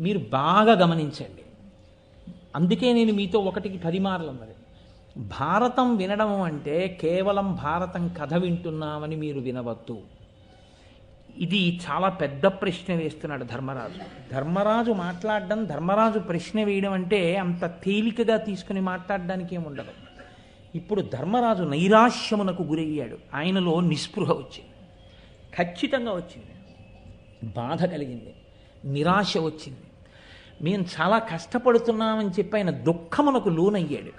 మీరు బాగా గమనించండి. అందుకే నేను మీతో 1కి 10 మార్లు అన్నది. భారతం వినడం అంటే కేవలం భారతం కథ వింటున్నామని మీరు వినవద్దు. ఇది చాలా పెద్ద ప్రశ్న వేస్తున్నాడు ధర్మరాజు. ధర్మరాజు మాట్లాడడం, ధర్మరాజు ప్రశ్న వేయడం అంటే అంత తేలికగా తీసుకుని మాట్లాడడానికి ఏముండదు. ఇప్పుడు ధర్మరాజు నైరాశ్యమునకు గురయ్యాడు. ఆయనలో నిస్పృహ వచ్చింది, ఖచ్చితంగా వచ్చింది. బాధ కలిగింది, నిరాశ వచ్చింది. మేము చాలా కష్టపడుతున్నామని చెప్పి ఆయన దుఃఖమునకు లోనయ్యాడు.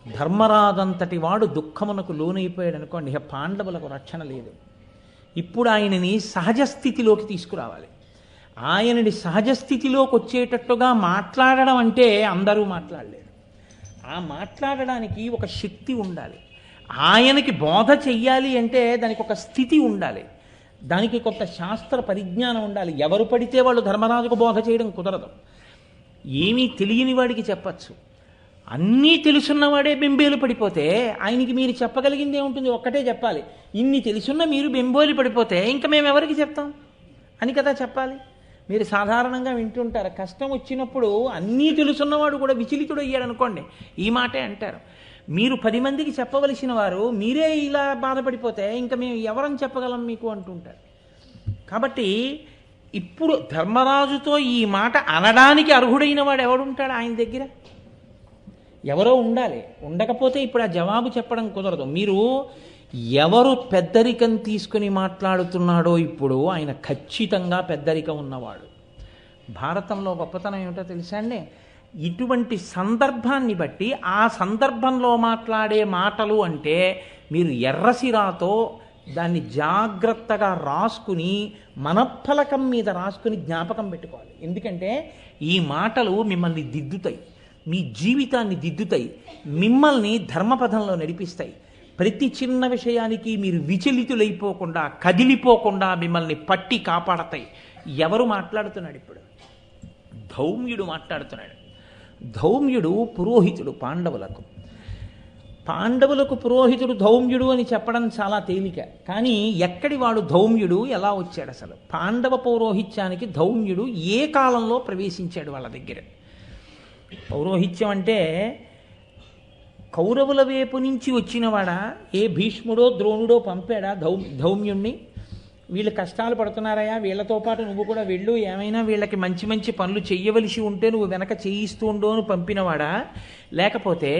ధర్మరాజంతటి వాడు దుఃఖమునకు లోనైపోయాడు అనుకోండి, ఇక పాండవులకు రక్షణ లేదు. ఇప్పుడు ఆయనని సహజ స్థితిలోకి తీసుకురావాలి. ఆయనని సహజ స్థితిలోకి వచ్చేటట్టుగా మాట్లాడడం అంటే అందరూ మాట్లాడలేరు. ఆ మాట్లాడడానికి ఒక శక్తి ఉండాలి. ఆయనకి బోధ చెయ్యాలి అంటే దానికి ఒక స్థితి ఉండాలి, దానికి కొంత శాస్త్ర పరిజ్ఞానం ఉండాలి. ఎవరు పడితే వాళ్ళు ధర్మరాజుకు బోధ చేయడం కుదరదు. ఏమీ తెలియని వాడికి చెప్పచ్చు, అన్నీ తెలుసున్నవాడే బెంబేలు పడిపోతే ఆయనకి మీరు చెప్పగలిగింది ఏముంటుంది? ఒక్కటే చెప్పాలి, ఇన్ని తెలుసున్న మీరు బెంబేలు పడిపోతే ఇంకా మేము ఎవరికి చెప్తాం అని కదా చెప్పాలి. మీరు సాధారణంగా వింటుంటారు, కష్టం వచ్చినప్పుడు అన్నీ తెలుసున్నవాడు కూడా విచలితుడు అయ్యాడు అనుకోండి, ఈ మాటే అంటారు. మీరు 10 మందికి చెప్పవలసిన వారు మీరే ఇలా బాధపడిపోతే ఇంకా మేము ఎవరని చెప్పగలం మీకు అంటుంటారు. కాబట్టి ఇప్పుడు ధర్మరాజుతో ఈ మాట అనడానికి అర్హుడైన వాడు ఎవడుంటాడు ఆయన దగ్గర? ఎవరో ఉండాలి. ఉండకపోతే ఇప్పుడు ఆ జవాబు చెప్పడం కుదరదు. మీరు ఎవరు పెద్దరికం తీసుకుని మాట్లాడుతున్నాడో ఇప్పుడు ఆయన ఖచ్చితంగా పెద్దరికం ఉన్నవాడు. భారతంలో గొప్పతనం ఏమిటో తెలుసా అండి? ఇటువంటి సందర్భాన్ని బట్టి ఆ సందర్భంలో మాట్లాడే మాటలు అంటే మీరు ఎర్రసిరాతో దాన్ని జాగ్రత్తగా రాసుకుని మనఫలకం మీద రాసుకుని జ్ఞాపకం పెట్టుకోవాలి. ఎందుకంటే ఈ మాటలు మిమ్మల్ని దిద్దుతాయి, మీ జీవితాన్ని దిద్దుతాయి, మిమ్మల్ని ధర్మపథంలో నడిపిస్తాయి. ప్రతి చిన్న విషయానికి మీరు విచలితులైపోకుండా, కదిలిపోకుండా మిమ్మల్ని పట్టి కాపాడతాయి. ఎవరు మాట్లాడుతున్నాడు ఇప్పుడు? ధౌమ్యుడు మాట్లాడుతున్నాడు. ధౌమ్యుడు పురోహితుడు పాండవులకు. పాండవులకు పురోహితుడు ధౌమ్యుడు అని చెప్పడం చాలా తేలిక. కానీ ఎక్కడి వాడు ధౌమ్యుడు? ఎలా వచ్చాడు అసలు? పాండవ పౌరోహిత్యానికి ధౌమ్యుడు ఏ కాలంలో ప్రవేశించాడు వాళ్ళ దగ్గర? పౌరోహిత్యం అంటే కౌరవుల వైపు నుంచి వచ్చినవాడా? ఏ భీష్ముడో ద్రోణుడో పంపాడా ధౌమ్యుణ్ణి? వీళ్ళు కష్టాలు పడుతున్నారయా, వీళ్ళతో పాటు నువ్వు కూడా వెళ్ళు, ఏమైనా వీళ్ళకి మంచి మంచి పనులు చెయ్యవలసి ఉంటే నువ్వు వెనక చేయిస్తూ ఉండో అని పంపినవాడా? లేకపోతే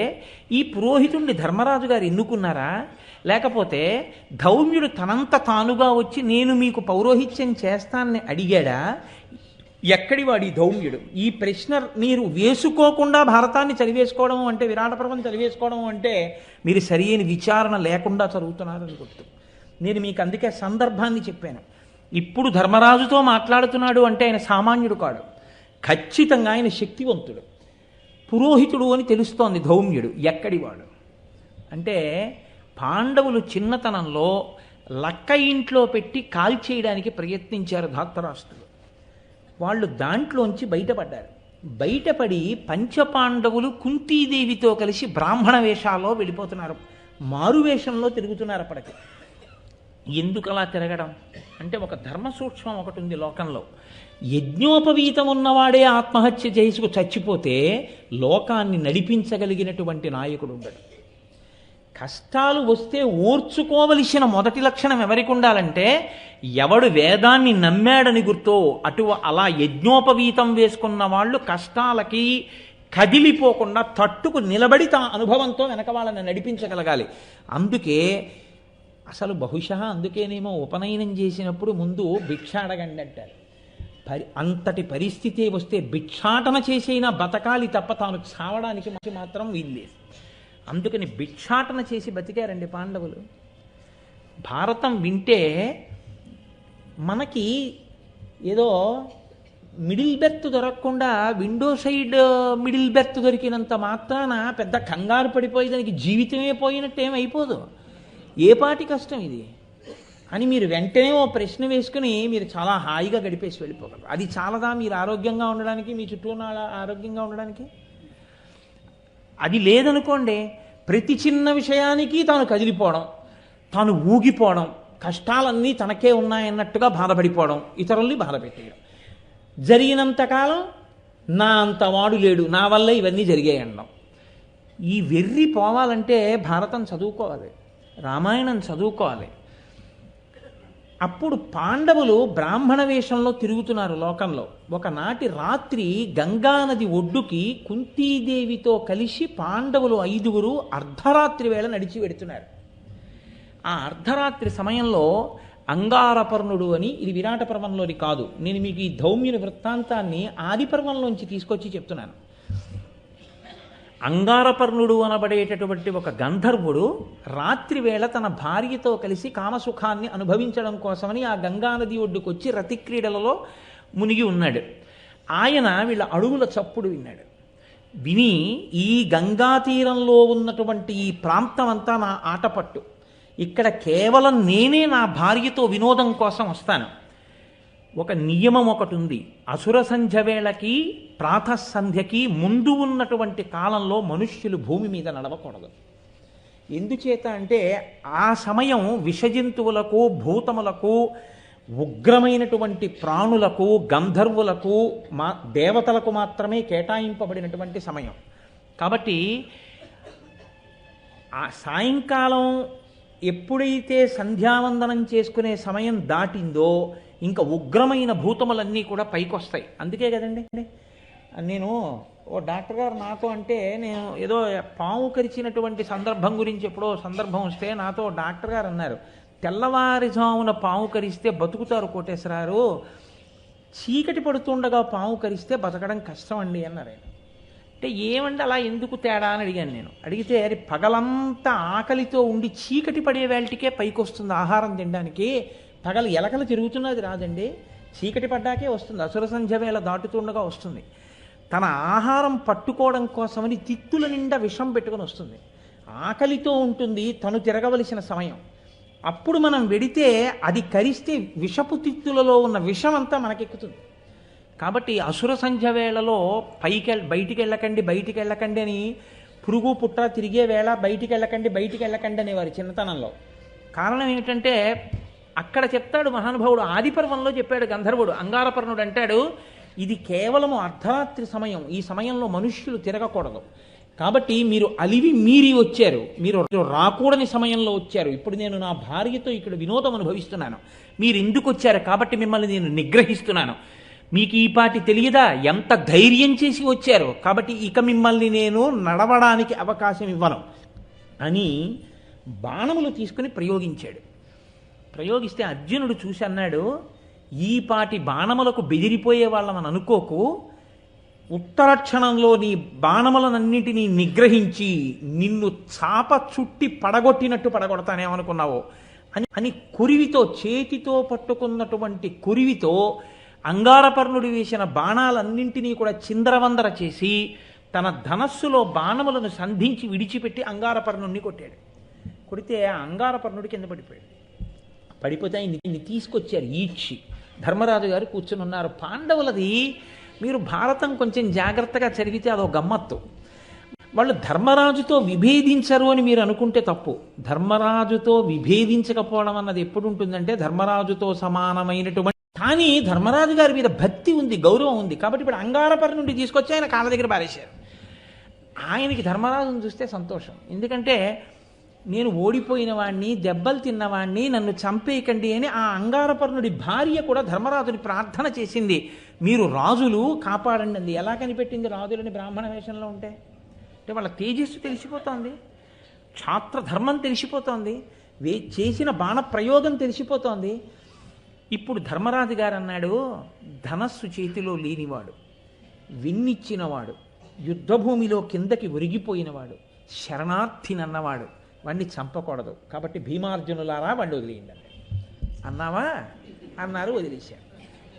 ఈ పురోహితుణ్ణి ధర్మరాజు గారు ఎన్నుకున్నారా? లేకపోతే ధౌమ్యుడు తనంత తానుగా వచ్చి నేను మీకు పౌరోహిత్యం చేస్తానని అడిగాడా? ఎక్కడి వాడి ధౌమ్యుడు? ఈ ప్రశ్న మీరు వేసుకోకుండా భారతాన్ని చదివేసుకోవడం అంటే, విరాట పర్వం చదివేసుకోవడం అంటే మీరు సరియైన విచారణ లేకుండా చదువుతున్నారని గుర్తు. నేను మీకు అందుకే సందర్భాన్ని చెప్పాను. ఇప్పుడు ధర్మరాజుతో మాట్లాడుతున్నాడు అంటే ఆయన సామాన్యుడు కాడు, ఖచ్చితంగా ఆయన శక్తివంతుడు, పురోహితుడు అని తెలుస్తోంది ధౌమ్యుడు. ఎక్కడివాడు అంటే పాండవులు చిన్నతనంలో లక్క ఇంట్లో పెట్టి కాల్చేయడానికి ప్రయత్నించారు ధార్తరాష్ట్రులు. వాళ్ళు దాంట్లోంచి బయటపడ్డారు. బయటపడి పంచపాండవులు కుంతీదేవితో కలిసి బ్రాహ్మణ వేషాల్లో వెళ్ళిపోతున్నారు, మారువేషంలో తిరుగుతున్నారు. అప్పటికి ఎందుకు అలా తిరగడం అంటే ఒక ధర్మ సూక్ష్మం ఒకటి ఉంది లోకంలో. యజ్ఞోపవీతం ఉన్నవాడే ఆత్మహత్య చేసుకు చచ్చిపోతే లోకాన్ని నడిపించగలిగినటువంటి నాయకుడు ఉండడు. కష్టాలు వస్తే ఓర్చుకోవలసిన మొదటి లక్షణం ఎవరికి ఉండాలంటే, ఎవడు వేదాన్ని నమ్మాడని గుర్తో అలా యజ్ఞోపవీతం వేసుకున్న వాళ్ళు కష్టాలకి కదిలిపోకుండా తట్టుకు నిలబడి తా అనుభవంతో వెనక వాళ్ళని నడిపించగలగాలి. అందుకే అసలు బహుశా అందుకేనేమో ఉపనయనం చేసినప్పుడు ముందు భిక్ష అడగండి అంటారు. అంతటి పరిస్థితి వస్తే భిక్షాటన చేసైనా బతకాలి తప్ప తాను చావడానికి మాత్రం వీల్లేదు. అందుకని భిక్షాటన చేసి బతికారండి పాండవులు. భారతం వింటే మనకి ఏదో మిడిల్ బెర్త్ దొరకకుండా విండో సైడ్ మిడిల్ బెర్త్ దొరికినంత మాత్రాన పెద్ద కంగారు పడిపోయి దానికి జీవితమే పోయినట్టు ఏమైపోదు. ఏ పాటి కష్టం ఇది అని మీరు వెంటనే ఓ ప్రశ్న వేసుకుని మీరు చాలా హాయిగా గడిపేసి వెళ్ళిపోగలరు. అది చాలదా మీరు ఆరోగ్యంగా ఉండడానికి, మీ చుట్టూ ఉన్న ఆరోగ్యంగా ఉండడానికి? అది లేదనుకోండి, ప్రతి చిన్న విషయానికి తాను కదిలిపోవడం, తాను ఊగిపోవడం, కష్టాలన్నీ తనకే ఉన్నాయన్నట్టుగా బాధపడిపోవడం, ఇతరుల్ని బాధ పెట్టేయడం. జరిగినంతకాలం నా అంత వాడు లేడు, నా వల్ల ఇవన్నీ జరిగాయి అనడం. ఈ వెర్రి పోవాలంటే భారతం చదువుకోవాలి, రామాయణం చదువుకోవాలి. అప్పుడు పాండవులు బ్రాహ్మణ వేషంలో తిరుగుతున్నారు లోకంలో. ఒకనాటి రాత్రి గంగానది ఒడ్డుకి కుంతీదేవితో కలిసి పాండవులు 5గురు అర్ధరాత్రి వేళ నడిచి వెడుతున్నారు. ఆ అర్ధరాత్రి సమయంలో అంగారపర్ణుడు అని, ఇది విరాట పర్వంలోని కాదు, నేను మీకు ఈ ధౌమ్యుని వృత్తాంతాన్ని ఆది పర్వంలోంచి తీసుకొచ్చి చెప్తున్నాను. అంగారపర్ణుడు అనబడేటటువంటి ఒక గంధర్వుడు రాత్రి వేళ తన భార్యతో కలిసి కామసుఖాన్ని అనుభవించడం కోసమని ఆ గంగానది ఒడ్డుకు వచ్చి రతిక్రీడలలో మునిగి ఉన్నాడు. ఆయన వీళ్ళ అడుగుల చప్పుడు విన్నాడు. విని, ఈ గంగా తీరంలో ఉన్నటువంటి ఈ ప్రాంతం అంతా నా ఆటపట్టు, ఇక్కడ కేవలం నేనే నా భార్యతో వినోదం కోసం వస్తాను. ఒక నియమం ఒకటి ఉంది, అసుర సంధ్య వేళకి ప్రాతఃసంధ్యకి ముందు ఉన్నటువంటి కాలంలో మనుష్యులు భూమి మీద నడవకూడదు. ఎందుచేత అంటే ఆ సమయం విషజంతువులకు, భూతములకు, ఉగ్రమైనటువంటి ప్రాణులకు, గంధర్వులకు, దేవతలకు మాత్రమే కేటాయింపబడినటువంటి సమయం. కాబట్టి ఆ సాయంకాలం ఎప్పుడైతే సంధ్యావందనం చేసుకునే సమయం దాటిందో ఇంకా ఉగ్రమైన భూతములన్నీ కూడా పైకొస్తాయి. అందుకే కదండి, నేను ఓ డాక్టర్ గారు నాతో అంటే, నేను ఏదో పాము కరిచినటువంటి సందర్భం గురించి ఎప్పుడో సందర్భం వస్తే నాతో డాక్టర్ గారు అన్నారు, తెల్లవారుజామున పాము కరిస్తే బతుకుతారు కోటేశ్వరారు, చీకటి పడుతుండగా పాము కరిస్తే బతకడం కష్టం అండి అన్నారు ఆయన. అంటే ఏమండి అలా ఎందుకు తేడా అని అడిగాను నేను. అడిగితే అది పగలంతా ఆకలితో ఉండి చీకటి పడే వేళటికే పైకి వస్తుంది ఆహారం తినడానికి, పగలు ఎలకలు తిరుగుతున్నది రాదండి, చీకటి పడ్డాకే వస్తుంది, అసుర సంధ్య వేళ దాటుతుండగా వస్తుంది. తన ఆహారం పట్టుకోవడం కోసమని తిత్తుల నిండా విషం పెట్టుకొని వస్తుంది, ఆకలితో ఉంటుంది, తను తిరగవలసిన సమయం. అప్పుడు మనం వెడితే అది కరిస్తే విషపు తిత్తులలో ఉన్న విషం అంతా మనకెక్కుతుంది. కాబట్టి అసుర సంధ్య వేళలో బయటికి వెళ్ళకండి అని పురుగు పుట్ట తిరిగే వేళ బయటికి వెళ్ళకండి అనేవారు చిన్నతనంలో. కారణం ఏమిటంటే అక్కడ చెప్తాడు మహానుభావుడు, ఆదిపర్వంలో చెప్పాడు గంధర్వుడు. అంగారపర్ణుడు అంటాడు, ఇది కేవలము అర్ధరాత్రి సమయం, ఈ సమయంలో మనుష్యులు తిరగకూడదు, కాబట్టి మీరు అలివి మీరి వచ్చారు, మీరు రాకూడని సమయంలో వచ్చారు, ఇప్పుడు నేను నా భార్యతో ఇక్కడ వినోదం అనుభవిస్తున్నాను, మీరు ఎందుకు వచ్చారు, కాబట్టి మిమ్మల్ని నేను నిగ్రహిస్తున్నాను, మీకు ఈ పాటి తెలియదా, ఎంత ధైర్యం చేసి వచ్చారు, కాబట్టి ఇక మిమ్మల్ని నేను నడవడానికి అవకాశం ఇవ్వను అని బాణములు తీసుకుని ప్రయోగించాడు. ప్రయోగిస్తే అర్జునుడు చూసి అన్నాడు, ఈ పాటి బాణములకు బెదిరిపోయే వాళ్ళమని అనుకోకు, ఉత్తర క్షణంలో నీ బాణములనన్నింటినీ నిగ్రహించి నిన్ను చాప చుట్టి పడగొట్టినట్టు పడగొడతానేమనుకున్నావో అని కురివితో, చేతితో పట్టుకున్నటువంటి కురివితో అంగారపర్ణుడు వేసిన బాణాలన్నింటినీ కూడా చిందరవందర చేసి తన ధనస్సులో బాణములను సంధించి విడిచిపెట్టి అంగారపర్ణుడిని కొట్టాడు. కొడితే ఆ అంగారపర్ణుడి కింద పడిపోయాడు. పడిపోతే ఆయన్ని తీసుకొచ్చారు ఈడ్చి. ధర్మరాజు గారు కూర్చుని ఉన్నారు. పాండవులది మీరు భారతం కొంచెం జాగ్రత్తగా చదివితే అదో గమ్మత్తు. వాళ్ళు ధర్మరాజుతో విభేదించరు అని మీరు అనుకుంటే తప్పు. ధర్మరాజుతో విభేదించకపోవడం అన్నది ఎప్పుడు ఉంటుందంటే ధర్మరాజుతో సమానమైనటువంటి, కానీ ధర్మరాజు గారి మీద భక్తి ఉంది, గౌరవం ఉంది, కాబట్టి ఇప్పుడు అంగారపర్ణుడి తీసుకొచ్చి ఆయన కాళ్ళ దగ్గర పారేశారు. ఆయనకి ధర్మరాజును చూస్తే సంతోషం, ఎందుకంటే నేను ఓడిపోయిన వాణ్ణి, దెబ్బలు తిన్నవాణ్ణి, నన్ను చంపేయకండి అని ఆ అంగారపర్ణుడి భార్య కూడా ధర్మరాజుని ప్రార్థన చేసింది, మీరు రాజులు కాపాడండి అంది. ఎలా కనిపెట్టింది రాజులని బ్రాహ్మణ వేషంలో ఉంటే? అంటే వాళ్ళ తేజస్సు తెలిసిపోతోంది, క్షాత్రధర్మం తెలిసిపోతోంది, చేసిన బాణ ప్రయోగం తెలిసిపోతోంది. ఇప్పుడు ధర్మరాజు గారు అన్నాడు, ధనస్సు చేతిలో లేనివాడు, విన్నిచ్చినవాడు, యుద్ధభూమిలో కిందకి ఒరిగిపోయినవాడు, శరణార్థినన్నవాడు, వాణ్ణి చంపకూడదు, కాబట్టి భీమార్జునులారా వాణ్ణి వదిలేయండి అన్నావా అన్నారు, వదిలేశారు.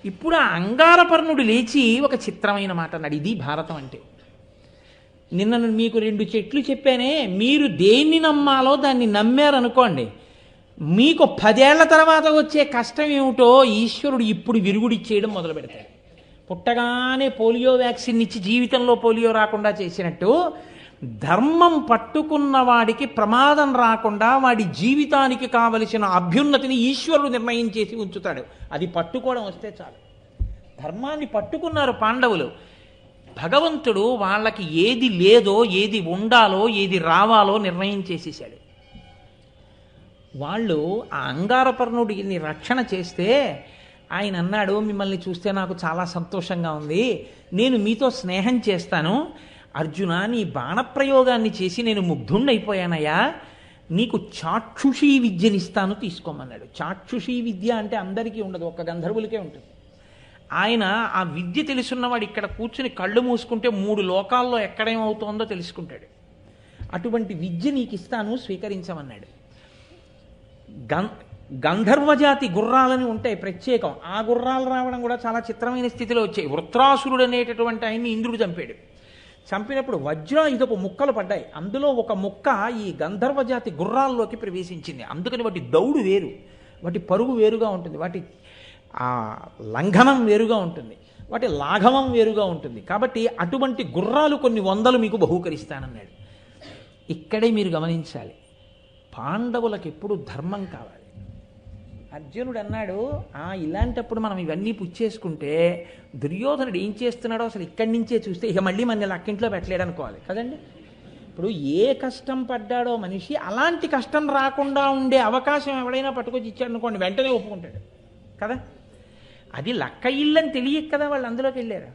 ఇప్పుడు ఆ అంగారపర్ణుడు లేచి ఒక చిత్రమైన మాట అన్నాడు. ఇది భారతం అంటే. నిన్న మీకు 2 చెట్లు చెప్పానే, మీరు దేన్ని నమ్మాలో దాన్ని నమ్మారనుకోండి, మీకు 10 ఏళ్ల తర్వాత వచ్చే కష్టం ఏమిటో ఈశ్వరుడు ఇప్పుడు విరుగుడిచ్చేయడం మొదలు పెడతాడు. పుట్టగానే పోలియో వ్యాక్సిన్ ఇచ్చి జీవితంలో పోలియో రాకుండా చేసినట్టు ధర్మం పట్టుకున్న వాడికి ప్రమాదం రాకుండా వాడి జీవితానికి కావలసిన అభ్యున్నతిని ఈశ్వరుడు నిర్ణయం చేసి ఉంచుతాడు. అది పట్టుకోవడం వస్తే చాలు. ధర్మాన్ని పట్టుకున్నారు పాండవులు. భగవంతుడు వాళ్ళకి ఏది లేదో, ఏది ఉండాలో, ఏది రావాలో నిర్ణయం చేసేసాడు. వాళ్ళు ఆ అంగారపర్ణుడిని రక్షణ చేస్తే ఆయన అన్నాడు, మిమ్మల్ని చూస్తే నాకు చాలా సంతోషంగా ఉంది, నేను మీతో స్నేహం చేస్తాను. అర్జున, నీ బాణప్రయోగాన్ని చేసి నేను ముగ్ధుండైపోయానయ్యా, నీకు చాక్షుషీ విద్యనిస్తాను, తీసుకోమన్నాడు. చాక్షుషీ విద్య అంటే అందరికీ ఉండదు, ఒక్క గంధర్వులకే ఉంటుంది. ఆయన ఆ విద్య తెలుసున్నవాడు ఇక్కడ కూర్చుని కళ్ళు మూసుకుంటే 3 లోకాల్లో ఎక్కడేమవుతోందో తెలుసుకుంటాడు. అటువంటి విద్య నీకు ఇస్తాను, స్వీకరించమన్నాడు. గంధర్వజాతి గుర్రాలని ఉంటాయి ప్రత్యేకం. ఆ గుర్రాలు రావడం కూడా చాలా చిత్రమైన స్థితిలో వచ్చాయి. వృత్రాసురుడు అనేటటువంటి ఆయన్ని ఇంద్రుడు చంపాడు. చంపినప్పుడు వజ్రాయుధపు ముక్కలు పడ్డాయి. అందులో ఒక ముక్క ఈ గంధర్వజాతి గుర్రాల్లోకి ప్రవేశించింది. అందుకని వాటి దౌడు వేరు, వాటి పరుగు వేరుగా ఉంటుంది, వాటి ఆ లంఘనం వేరుగా ఉంటుంది, వాటి లాఘవం వేరుగా ఉంటుంది. కాబట్టి అటువంటి గుర్రాలు కొన్ని 100 మీకు బహూకరిస్తానన్నాడు. ఇక్కడే మీరు గమనించాలి, పాండవులకు ఎప్పుడు ధర్మం కావాలి. అర్జునుడు అన్నాడు, ఇలాంటప్పుడు మనం ఇవన్నీ పుచ్చేసుకుంటే దుర్యోధనుడు ఏం చేస్తున్నాడో అసలు ఇక్కడి నుంచే చూస్తే ఇక మళ్ళీ మన లక్కింట్లో పెట్టలేడు అనుకోవాలి కదండి. ఇప్పుడు ఏ కష్టం పడ్డాడో మనిషి, అలాంటి కష్టం రాకుండా ఉండే అవకాశం ఎవడైనా పట్టుకొచ్చి ఇచ్చాడు అనుకోండి, వెంటనే ఒప్పుకుంటాడు కదా. అది లక్క ఇల్లని తెలియక కదా వాళ్ళు అందులోకి వెళ్ళారు.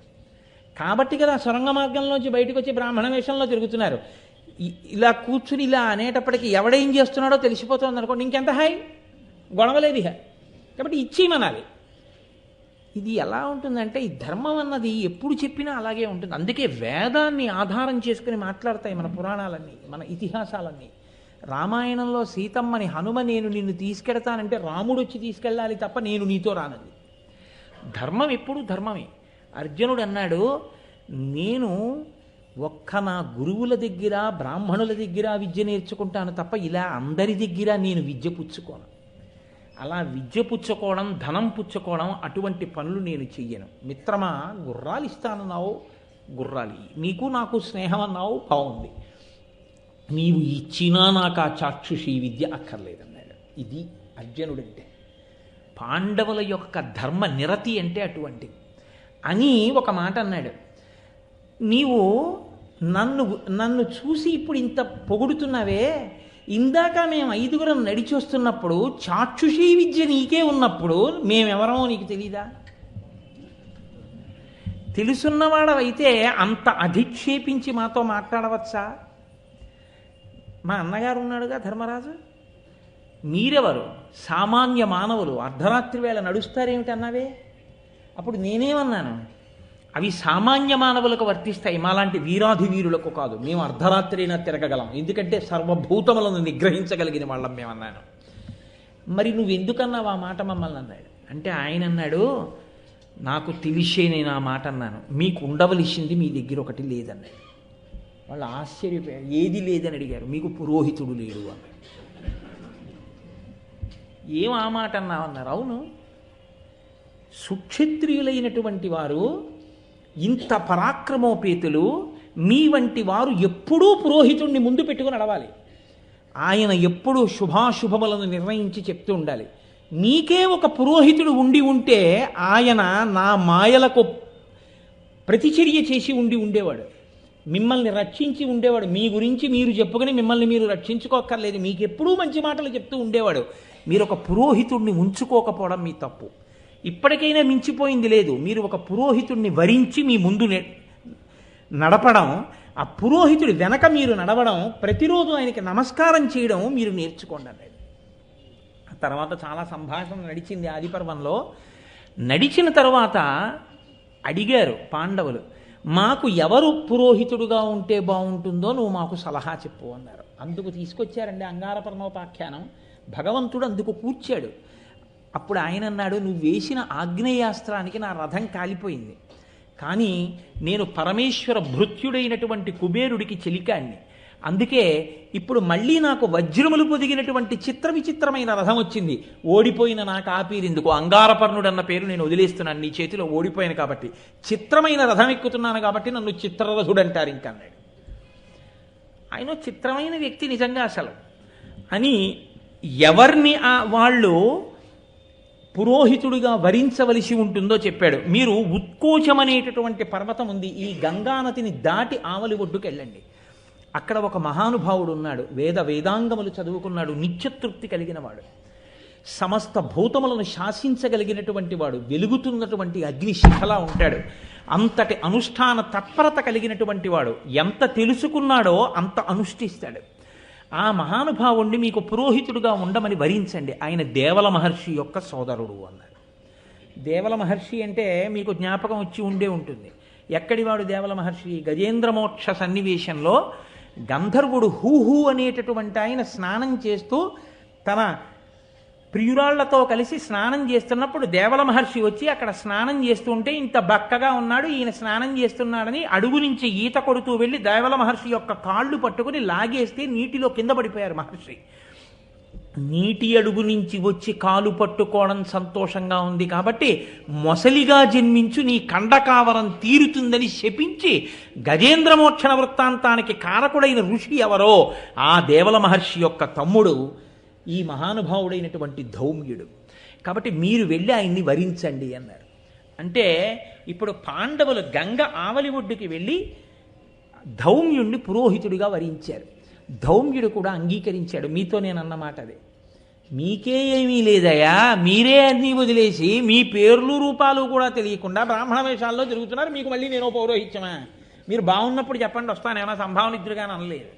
కాబట్టి కదా సొరంగ మార్గంలోంచి బయటకు వచ్చి బ్రాహ్మణ వేషంలో తిరుగుతున్నారు. ఇలా కూర్చుని ఇలా అనేటప్పటికీ ఎవడేం చేస్తున్నాడో తెలిసిపోతుంది అనుకోండి, ఇంకెంత హాయ్, గొడవలేదు ఇహ. కాబట్టి ఇచ్చేయమనాలి. ఇది ఎలా ఉంటుందంటే, ఈ ధర్మం అన్నది ఎప్పుడు చెప్పినా అలాగే ఉంటుంది. అందుకే వేదాన్ని ఆధారం చేసుకుని మాట్లాడతాయి మన పురాణాలన్నీ, మన ఇతిహాసాలన్నీ. రామాయణంలో సీతమ్మని హనుమ నేను నిన్ను తీసుకెడతానంటే రాముడు వచ్చి తీసుకెళ్ళాలి తప్ప నేను నీతో రానంది. ధర్మం ఎప్పుడు ధర్మమే. అర్జునుడు అన్నాడు, నేను ఒక్క నా గురువుల దగ్గర బ్రాహ్మణుల దగ్గర విద్య నేర్చుకుంటాను తప్ప ఇలా అందరి దగ్గర నేను విద్య పుచ్చుకోను. అలా విద్య పుచ్చుకోవడం, ధనం పుచ్చుకోవడం, అటువంటి పనులు నేను చెయ్యను. మిత్రమా, గుర్రాలు ఇస్తానన్నావు, గుర్రాలు నీకు నాకు స్నేహం అన్నావు, బాగుంది. నీవు ఇచ్చినా నాకు ఆ చాక్షుషీ విద్య అక్కర్లేదన్నాడు. ఇది అర్జునుడంటే. పాండవుల యొక్క ధర్మ నిరతి అంటే అటువంటి అని ఒక మాట అన్నాడు. నీవు నన్ను చూసి ఇప్పుడు ఇంత పొగుడుతున్నావే, ఇందాక మేము 5గురం నడిచి వస్తున్నప్పుడు చాక్షుషీ విద్య నీకే ఉన్నప్పుడు మేమెవరమో నీకు తెలీదా? తెలుసున్నవాడవైతే అంత అధిక్షేపించి మాతో మాట్లాడవచ్చా? మా అన్నగారు ఉన్నాడుగా ధర్మరాజు, మీరెవరు? సామాన్య మానవులు, అర్ధరాత్రి వేళ నడుస్తారేమిటన్నావే. అప్పుడు నేనేమన్నాను? అవి సామాన్య మానవులకు వర్తిస్తాయి, మాలాంటి వీరాధి వీరులకు కాదు. మేము అర్ధరాత్రైనా తిరగగలం, ఎందుకంటే సర్వభూతములను నిగ్రహించగలిగిన వాళ్ళం మేమన్నాను. మరి నువ్వెందుకన్నావు ఆ మాట మమ్మల్ని అన్నాడు. అంటే ఆయన అన్నాడు, నాకు తెలిసే నేను ఆ మాట అన్నాను, మీకు ఉండవలసింది మీ దగ్గర ఒకటి లేదన్నాడు. వాళ్ళు ఆశ్చర్యపోయారు, ఏది లేదని అడిగారు. మీకు పురోహితుడు లేడు అన్నాడు. ఏం ఆ మాట అన్నావన్నారు. అవును, సుక్షత్రియులైనటువంటి వారు, ఇంత పరాక్రమోపేతులు, మీ వంటి వారు ఎప్పుడూ పురోహితుణ్ణి ముందు పెట్టుకుని నడవాలి. ఆయన ఎప్పుడూ శుభాశుభములను నిర్ణయించి చెప్తూ ఉండాలి. మీకే ఒక పురోహితుడు ఉండి ఉంటే ఆయన నా మాయలకు ప్రతిచర్య చేసి ఉండేవాడు, మిమ్మల్ని రక్షించి ఉండేవాడు. మీ గురించి మీరు చెప్పుకొని మిమ్మల్ని మీరు రక్షించుకోక్కర్లేదు, మీకు ఎప్పుడూ మంచి మాటలు చెప్తూ ఉండేవాడు. మీరు ఒక పురోహితుడిని ఉంచుకోకపోవడం మీ తప్పు. ఇప్పటికైనా మించిపోయింది లేదు. మీరు ఒక పురోహితుడిని వరించి మీ ముందు నడపడం, ఆ పురోహితుడి వెనక మీరు నడవడం, ప్రతిరోజు ఆయనకి నమస్కారం చేయడం మీరు నేర్చుకోండి అన్నాడు. ఆ తర్వాత చాలా సంభాషణ నడిచింది ఆదిపర్వంలో. నడిచిన తర్వాత అడిగారు పాండవులు, మాకు ఎవరు పురోహితుడుగా ఉంటే బాగుంటుందో నువ్వు మాకు సలహా చెప్పు అన్నారు. అందుకు తీసుకొచ్చారండి అంగారపర్ణోపాఖ్యానం. భగవంతుడు అందుకు కూర్చాడు. అప్పుడు ఆయన అన్నాడు, నువ్వు వేసిన ఆగ్నేయాస్త్రానికి నా రథం కాలిపోయింది, కానీ నేను పరమేశ్వర భృత్యుడైనటువంటి కుబేరుడికి చెలికాణ్ణి. అందుకే ఇప్పుడు మళ్ళీ నాకు వజ్రములు పొదిగినటువంటి విచిత్రమైన రథం వచ్చింది. ఓడిపోయిన నాకు ఆపీరెందుకు, అంగారపర్ణుడు అన్న పేరు నేను వదిలేస్తున్నాను, నీ చేతిలో ఓడిపోయాను కాబట్టి. చిత్రమైన రథం ఎక్కుతున్నాను కాబట్టి నన్ను చిత్రరథుడు అంటారు ఇంకా అన్నాడు. ఆయన చిత్రమైన వ్యక్తి నిజంగా అసలు అని ఎవరిని వాళ్ళు పురోహితుడిగా వరించవలసి ఉంటుందో చెప్పాడు. మీరు ఉత్కోచం అనేటటువంటి పర్వతం ఉంది, ఈ గంగానదిని దాటి ఆవలి ఒడ్డుకు వెళ్ళండి. అక్కడ ఒక మహానుభావుడు ఉన్నాడు, వేదాంగములు చదువుకున్నాడు, నిత్యతృప్తి కలిగిన వాడు, సమస్త భూతములను శాసించగలిగినటువంటి వాడు, వెలుగుతున్నటువంటి అగ్నిశిఖలా ఉంటాడు, అంతటి అనుష్ఠాన తత్పరత కలిగినటువంటి వాడు. ఎంత తెలుసుకున్నాడో అంత అనుష్ఠిస్తాడు. ఆ మహానుభావుణ్ణి మీకు పురోహితుడుగా ఉండమని వరించండి, ఆయన దేవల మహర్షి యొక్క సోదరుడు అన్నాడు. దేవల మహర్షి అంటే మీకు జ్ఞాపకం వచ్చి ఉండే ఉంటుంది. ఎక్కడివాడు దేవల మహర్షి? గజేంద్రమోక్ష సన్నివేశంలో గంధర్వుడు హూహూ అనేటటువంటి ఆయన స్నానం చేస్తూ తన ప్రియురాళ్లతో కలిసి స్నానం చేస్తున్నప్పుడు దేవల మహర్షి వచ్చి అక్కడ స్నానం చేస్తుంటే ఇంత బక్కగా ఉన్నాడు, ఈయన స్నానం చేస్తున్నాడని అడుగు నుంచి ఈత కొడుతూ వెళ్ళి దేవల మహర్షి యొక్క కాళ్ళు పట్టుకుని లాగేస్తే నీటిలో కింద పడిపోయారు మహర్షి. నీటి అడుగు నుంచి వచ్చి కాలు పట్టుకోవడం సంతోషంగా ఉంది కాబట్టి మొసలిగా జన్మించు, నీ కండకావరం తీరుతుందని శపించి గజేంద్రమోక్షణ వృత్తాంతానికి కారకుడైన ఋషి ఎవరో ఆ దేవల మహర్షి యొక్క తమ్ముడు ఈ మహానుభావుడైనటువంటి ధౌమ్యుడు. కాబట్టి మీరు వెళ్ళి ఆయన్ని వరించండి అన్నారు. అంటే ఇప్పుడు పాండవులు గంగ ఆవలి ఒడ్డుకి వెళ్ళి ధౌమ్యుణ్ణి పురోహితుడిగా వరించారు. ధౌమ్యుడు కూడా అంగీకరించాడు. మీతో నేను అన్నమాట అదే, మీకే ఏమీ లేదయా, మీరే అన్నీ వదిలేసి మీ పేర్లు రూపాలు కూడా తెలియకుండా బ్రాహ్మణ వేషాల్లో తిరుగుతున్నారు, మీకు మళ్ళీ నేను పౌరోహిత్యమా? మీరు బాగున్నప్పుడు చెప్పండి వస్తాను, ఏమైనా సంభావన ఇద్దరుగానే అనలేదు.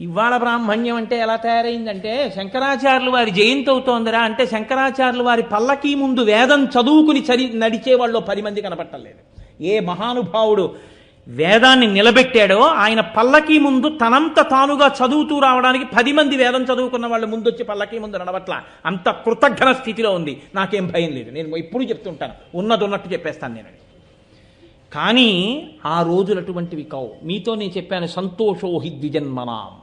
ఇవాళ బ్రాహ్మణ్యం అంటే ఎలా తయారైందంటే, శంకరాచార్యులు వారి జయంతి అవుతోందిరా అంటే శంకరాచార్యులు వారి పల్లకీ ముందు వేదం చదువుకుని నడిచే వాళ్ళు 10 మంది కనపట్టలేదు. ఏ మహానుభావుడు వేదాన్ని నిలబెట్టాడో ఆయన పల్లకీ ముందు తనంత తానుగా చదువుతూ రావడానికి 10 మంది వేదం చదువుకున్న వాళ్ళు ముందొచ్చి పల్లకీ ముందు నడవట్ల. అంత కృతజ్ఞ స్థితిలో ఉంది. నాకేం భయం లేదు, నేను ఎప్పుడు చెప్తుంటాను, ఉన్నట్టు చెప్పేస్తాను నేను. కానీ ఆ రోజులు అటువంటివి కావు. మీతో నేను చెప్పాను, సంతోషోహి ద్విజన్మనాం.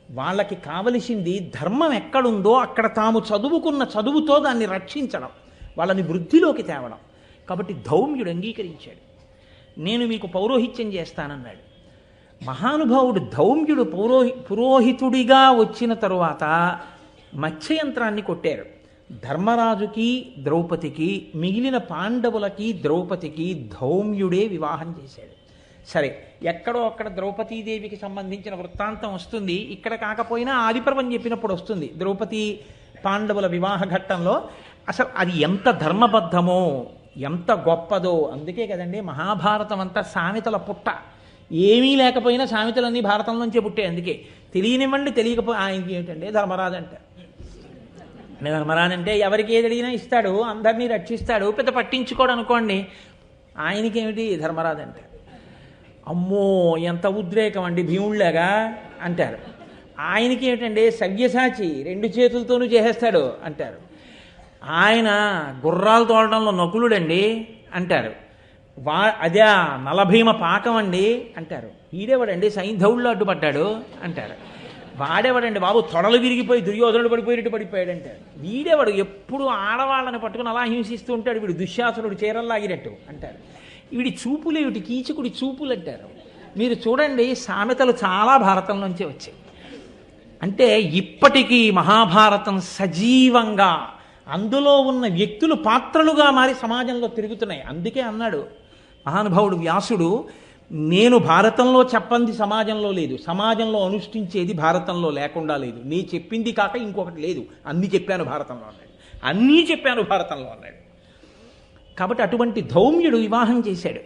వాళ్ళకి కావలసింది ధర్మం ఎక్కడుందో అక్కడ తాము చదువుకున్న చదువుతో దాన్ని రక్షించడం, వాళ్ళని వృద్ధిలోకి తేవడం. కాబట్టి ధౌమ్యుడు అంగీకరించాడు. నేను మీకు పౌరోహిత్యం చేస్తానన్నాడు. మహానుభావుడు ధౌమ్యుడు పురోహితుడిగా వచ్చిన తరువాత మత్స్యయంత్రాన్ని కొట్టారు. ధర్మరాజుకి ద్రౌపదికి, మిగిలిన పాండవులకి ద్రౌపదికి ధౌమ్యుడే వివాహం చేశాడు. సరే, ఎక్కడో అక్కడ ద్రౌపదీదేవికి సంబంధించిన వృత్తాంతం వస్తుంది, ఇక్కడ కాకపోయినా ఆదిపర్వం చెప్పినప్పుడు వస్తుంది. ద్రౌపది పాండవుల వివాహ ఘట్టంలో అసలు అది ఎంత ధర్మబద్ధమో ఎంత గొప్పదో. అందుకే కదండి మహాభారతం అంతా సామెతల పుట్ట. ఏమీ లేకపోయినా సామెతలన్నీ భారతంలోంచే పుట్టాయి. అందుకే తెలియనివ్వండి, తెలియకపోయి ఆయనకి ఏమిటంటే ధర్మరాజు అంటారు. ధర్మరాజు అంటే ఎవరికి ఏది అడిగినా ఇస్తాడు, అందరినీ రక్షిస్తాడు, పెద్ద పట్టించుకోడు అనుకోండి. ఆయనకి ఏమిటి ధర్మరాజు అంటారు. అమ్మో ఎంత ఉద్రేకం అండి భీముళ్ళగా అంటారు. ఆయనకి ఏమిటండి సవ్యసాచి, 2 చేతులతోనూ చేసేస్తాడు అంటారు. ఆయన గుర్రాలు తోలడంలో నకులుడండి అంటారు. అదే నలభీమ పాకం అండి అంటారు. వీడేవాడండి సైంధవుళ్ళు అడ్డుపడ్డాడు అంటారు. వాడేవాడండి బాబు తొడలు విరిగిపోయి దుర్యోధనుడు పడిపోయినట్టు పడిపోయాడు అంటారు. వీడేవాడు ఎప్పుడు ఆడవాళ్ళని పట్టుకుని అలా హింసిస్తూ ఉంటాడు, వీడు దుశ్శాసనుడు చీరల్లాగినట్టు అంటారు. వీడి చూపులు ఏమిటి, కీచకుడి చూపులు అంటారు. మీరు చూడండి సామెతలు చాలా భారతంలోంచే వచ్చాయి. అంటే ఇప్పటికీ మహాభారతం సజీవంగా అందులో ఉన్న వ్యక్తులు పాత్రలుగా మారి సమాజంలో తిరుగుతున్నాయి. అందుకే అన్నాడు మహానుభావుడు వ్యాసుడు, నేను భారతంలో చెప్పంది సమాజంలో లేదు, సమాజంలో అనుష్ఠించేది భారతంలో లేకుండా లేదు, నీ చెప్పింది కాక ఇంకొకటి లేదు, అన్నీ చెప్పాను భారతంలో అన్నాడు. అన్నీ చెప్పాను భారతంలో అన్నాడు. కాబట్టి అటువంటి ధౌమ్యుడు వివాహం చేశాడు.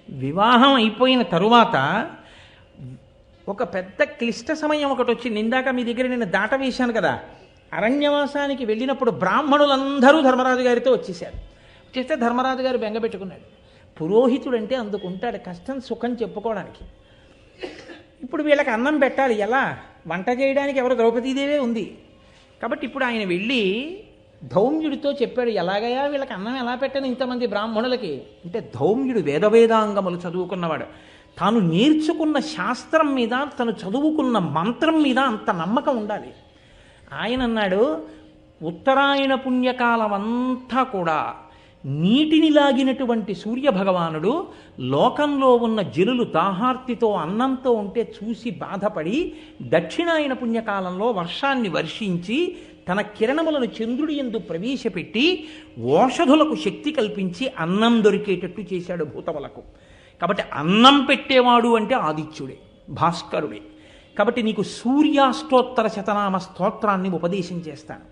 వివాహం అయిపోయిన తరువాత ఒక పెద్ద క్లిష్ట సమయం ఒకటి వచ్చింది. ఇందాక మీ దగ్గర నేను దాట వేశాను కదా, అరణ్యవాసానికి వెళ్ళినప్పుడు బ్రాహ్మణులందరూ ధర్మరాజు గారితో వచ్చేసారు. వచ్చేస్తే ధర్మరాజు గారు బెంగపెట్టుకున్నాడు. పురోహితుడు అంటే అందుకుంటాడు కష్టం సుఖం చెప్పుకోవడానికి. ఇప్పుడు వీళ్ళకి అన్నం పెట్టాలి, ఎలా? వంట చేయడానికి ఎవరు? ద్రౌపదీదేవే ఉంది. కాబట్టి ఇప్పుడు ఆయన వెళ్ళి ధౌమ్యుడితో చెప్పాడు, ఎలాగయా వీళ్ళకి అన్నం ఎలా పెట్టాను ఇంతమంది బ్రాహ్మణులకి అంటే. ధౌమ్యుడు వేదాంగములు చదువుకున్నవాడు. తాను నేర్చుకున్న శాస్త్రం మీద, తను చదువుకున్న మంత్రం మీద అంత నమ్మకం ఉండాలి. ఆయన అన్నాడు, ఉత్తరాయణ పుణ్యకాలం అంతా కూడా నీటిని లాగినటువంటి సూర్యభగవానుడు లోకంలో ఉన్న జనులు దాహార్తితో అన్నంతో ఉంటే చూసి బాధపడి దక్షిణాయన పుణ్యకాలంలో వర్షాన్ని వర్షించి తన కిరణములను చంద్రుడి యందు ప్రవేశపెట్టి ఓషధులకు శక్తి కల్పించి అన్నం దొరికేటట్టు చేశాడు భూతములకు. కాబట్టి అన్నం పెట్టేవాడు అంటే ఆదిత్యుడే, భాస్కరుడే. కాబట్టి నీకు సూర్యాష్టోత్తర శతనామ స్తోత్రాన్ని ఉపదేశం చేస్తాను.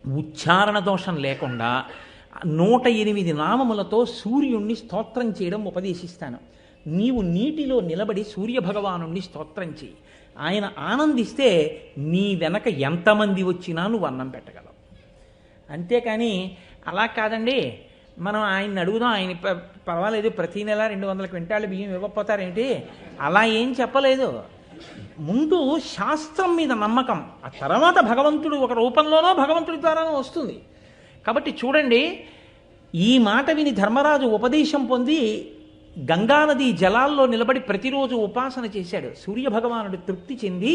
ఉచ్చారణ దోషం లేకుండా 108 నామములతో సూర్యుణ్ణి స్తోత్రం చేయడం ఉపదేశిస్తాను. నీవు నీటిలో నిలబడి సూర్యభగవానుణ్ణి స్తోత్రం చేయి. ఆయన ఆనందిస్తే నీ వెనక ఎంతమంది వచ్చినా నువ్వు అన్నం పెట్టగలవు. అంతేకాని అలా కాదండి, మనం ఆయన్ని అడుగుదాం, ఆయన పర్వాలేదు ప్రతీ నెల 200 క్వింటాళ్ళు బియ్యం ఇవ్వకపోతారేంటి, అలా ఏం చెప్పలేదు. ముందు శాస్త్రం మీద నమ్మకం, ఆ తర్వాత భగవంతుడు ఒక రూపంలోనో భగవంతుడి ద్వారానో వస్తుంది. కాబట్టి చూడండి, ఈ మాట విని ధర్మరాజు ఉపదేశం పొంది గంగానది జలాల్లో నిలబడి ప్రతిరోజు ఉపాసన చేశాడు. సూర్యభగవానుడు తృప్తి చెంది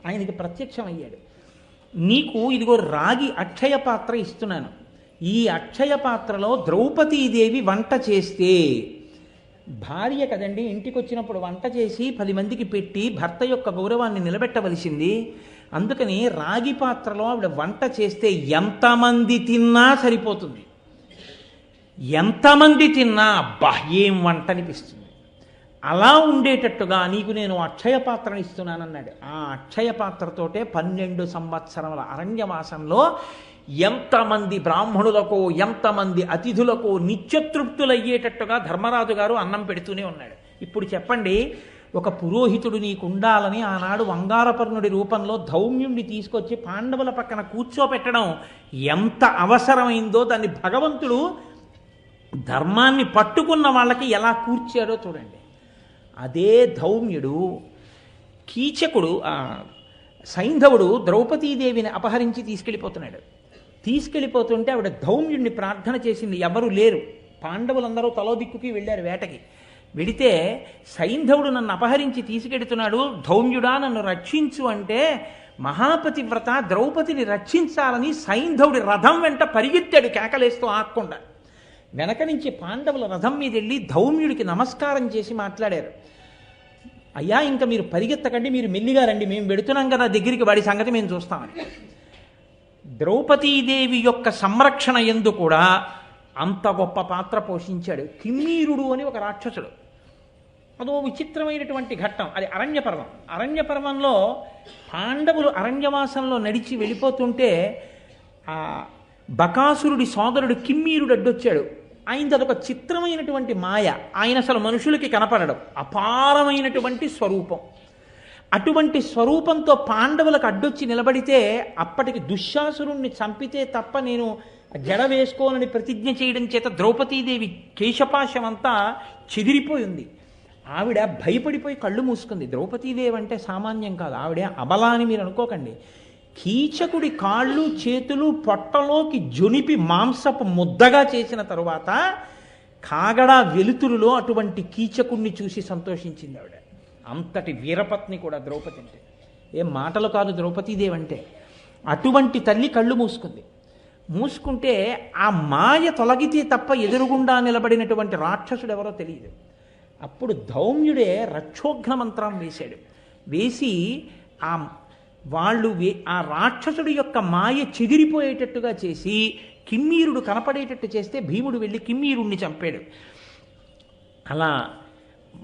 ఆయనకి ప్రత్యక్షమయ్యాడు. నీకు ఇదిగో రాగి అక్షయ పాత్ర ఇస్తున్నాను. ఈ అక్షయ పాత్రలో ద్రౌపదీదేవి వంట చేస్తే, భార్య కదండి, ఇంటికి వచ్చినప్పుడు వంట చేసి 10 మందికి పెట్టి భర్త యొక్క గౌరవాన్ని నిలబెట్టవలసింది. అందుకని రాగి పాత్రలో ఆవిడ వంట చేస్తే ఎంతమంది తిన్నా సరిపోతుంది. ఎంతమంది తిన్నా అబ్బా ఏం వంట అనిపిస్తుంది. అలా ఉండేటట్టుగా నీకు నేను అక్షయ పాత్రను ఇస్తున్నానన్నాడు. ఆ అక్షయ పాత్రతోటే 12 సంవత్సరముల అరణ్యవాసంలో ఎంతమంది బ్రాహ్మణులకు ఎంతమంది అతిథులకు నిత్యతృప్తులయ్యేటట్టుగా ధర్మరాజు గారు అన్నం పెడుతూనే ఉన్నాడు. ఇప్పుడు చెప్పండి, ఒక పురోహితుడు నీకు ఉండాలని ఆనాడు వంగారపర్ణుడి రూపంలో ధౌమ్యుణ్ణి తీసుకొచ్చి పాండవుల పక్కన కూర్చోపెట్టడం ఎంత అవసరమైందో దాన్ని భగవంతుడు ధర్మాన్ని పట్టుకున్న వాళ్ళకి ఎలా కూర్చాడో చూడండి. అదే ధౌమ్యుడు కీచకుడు సైంధవుడు ద్రౌపదీదేవిని అపహరించి తీసుకెళ్ళిపోతున్నాడు. తీసుకెళ్ళిపోతుంటే ఆవిడ ధౌమ్యుడిని ప్రార్థన చేసింది. ఎవరు లేరు, పాండవులందరూ తలో దిక్కుకి వెళ్ళారు వేటకి. వెడితే సైంధవుడు నన్ను అపహరించి తీసుకెడుతున్నాడు, ధౌమ్యుడా నన్ను రక్షించు అంటే మహాపతివ్రత ద్రౌపదిని రక్షించాలని సైంధవుడి రథం వెంట పరిగెత్తాడు కేకలేస్తూ ఆక్కుండా. వెనక నుంచి పాండవుల రథం మీద వెళ్ళి ధౌమ్యుడికి నమస్కారం చేసి మాట్లాడారు. అయ్యా, ఇంకా మీరు పరిగెత్తకండి, మీరు మెల్లిగా రండి, మేము వెడుతున్నాం కదా దగ్గరికి, వాడి సంగతి మేము చూస్తామని. ద్రౌపదీదేవి యొక్క సంరక్షణ యందు కూడా అంత గొప్ప పాత్ర పోషించాడు. కిమ్మీరుడు అని ఒక రాక్షసుడు. అదో విచిత్రమైనటువంటి ఘట్టం. అది అరణ్యపర్వం. అరణ్యపర్వంలో పాండవులు అరణ్యవాసంలో నడిచి వెళ్ళిపోతుంటే ఆ బకాసురుడి సోదరుడు కిమ్మీరుడు అడ్డొచ్చాడు. ఆయనది అదొక చిత్రమైనటువంటి మాయ. ఆయన అసలు మనుషులకి కనపడడం, అపారమైనటువంటి స్వరూపం. అటువంటి స్వరూపంతో పాండవులకు అడ్డొచ్చి నిలబడితే అప్పటికి దుశ్శాసురుణ్ణి చంపితే తప్ప నేను జడ వేసుకోనని ప్రతిజ్ఞ చేయడం చేత ద్రౌపదీదేవి కేశపాశం అంతా చెదిరిపోయింది. ఆవిడ భయపడిపోయి కళ్ళు మూసుకుంది. ద్రౌపదీదేవి అంటే సామాన్యం కాదు, ఆవిడ అబలా అని మీరు అనుకోకండి. కీచకుడి కాళ్ళు చేతులు పొట్టలోకి జొనిపి మాంసపు ముద్దగా చేసిన తరువాత కాగడా వెలుతురులో అటువంటి కీచకుడిని చూసి సంతోషించింది ఆవిడ. అంతటి వీరపత్ని కూడా ద్రౌపది అంటే, ఏం మాటలు కాదు ద్రౌపదీదేవి అంటే. అటువంటి తల్లి కళ్ళు మూసుకుంది. మూసుకుంటే ఆ మాయ తొలగితే తప్ప ఎదురుగుండా నిలబడినటువంటి రాక్షసుడు ఎవరో తెలియదు. అప్పుడు ధౌమ్యుడే రక్షోఘ్న మంత్రం వేశాడు. వేసి ఆ రాక్షసుడి యొక్క మాయ చెదిరిపోయేటట్టుగా చేసి కిమ్మీరుడు కనపడేటట్టు చేస్తే భీముడు వెళ్ళి కిమ్మీరుణ్ణి చంపాడు. అలా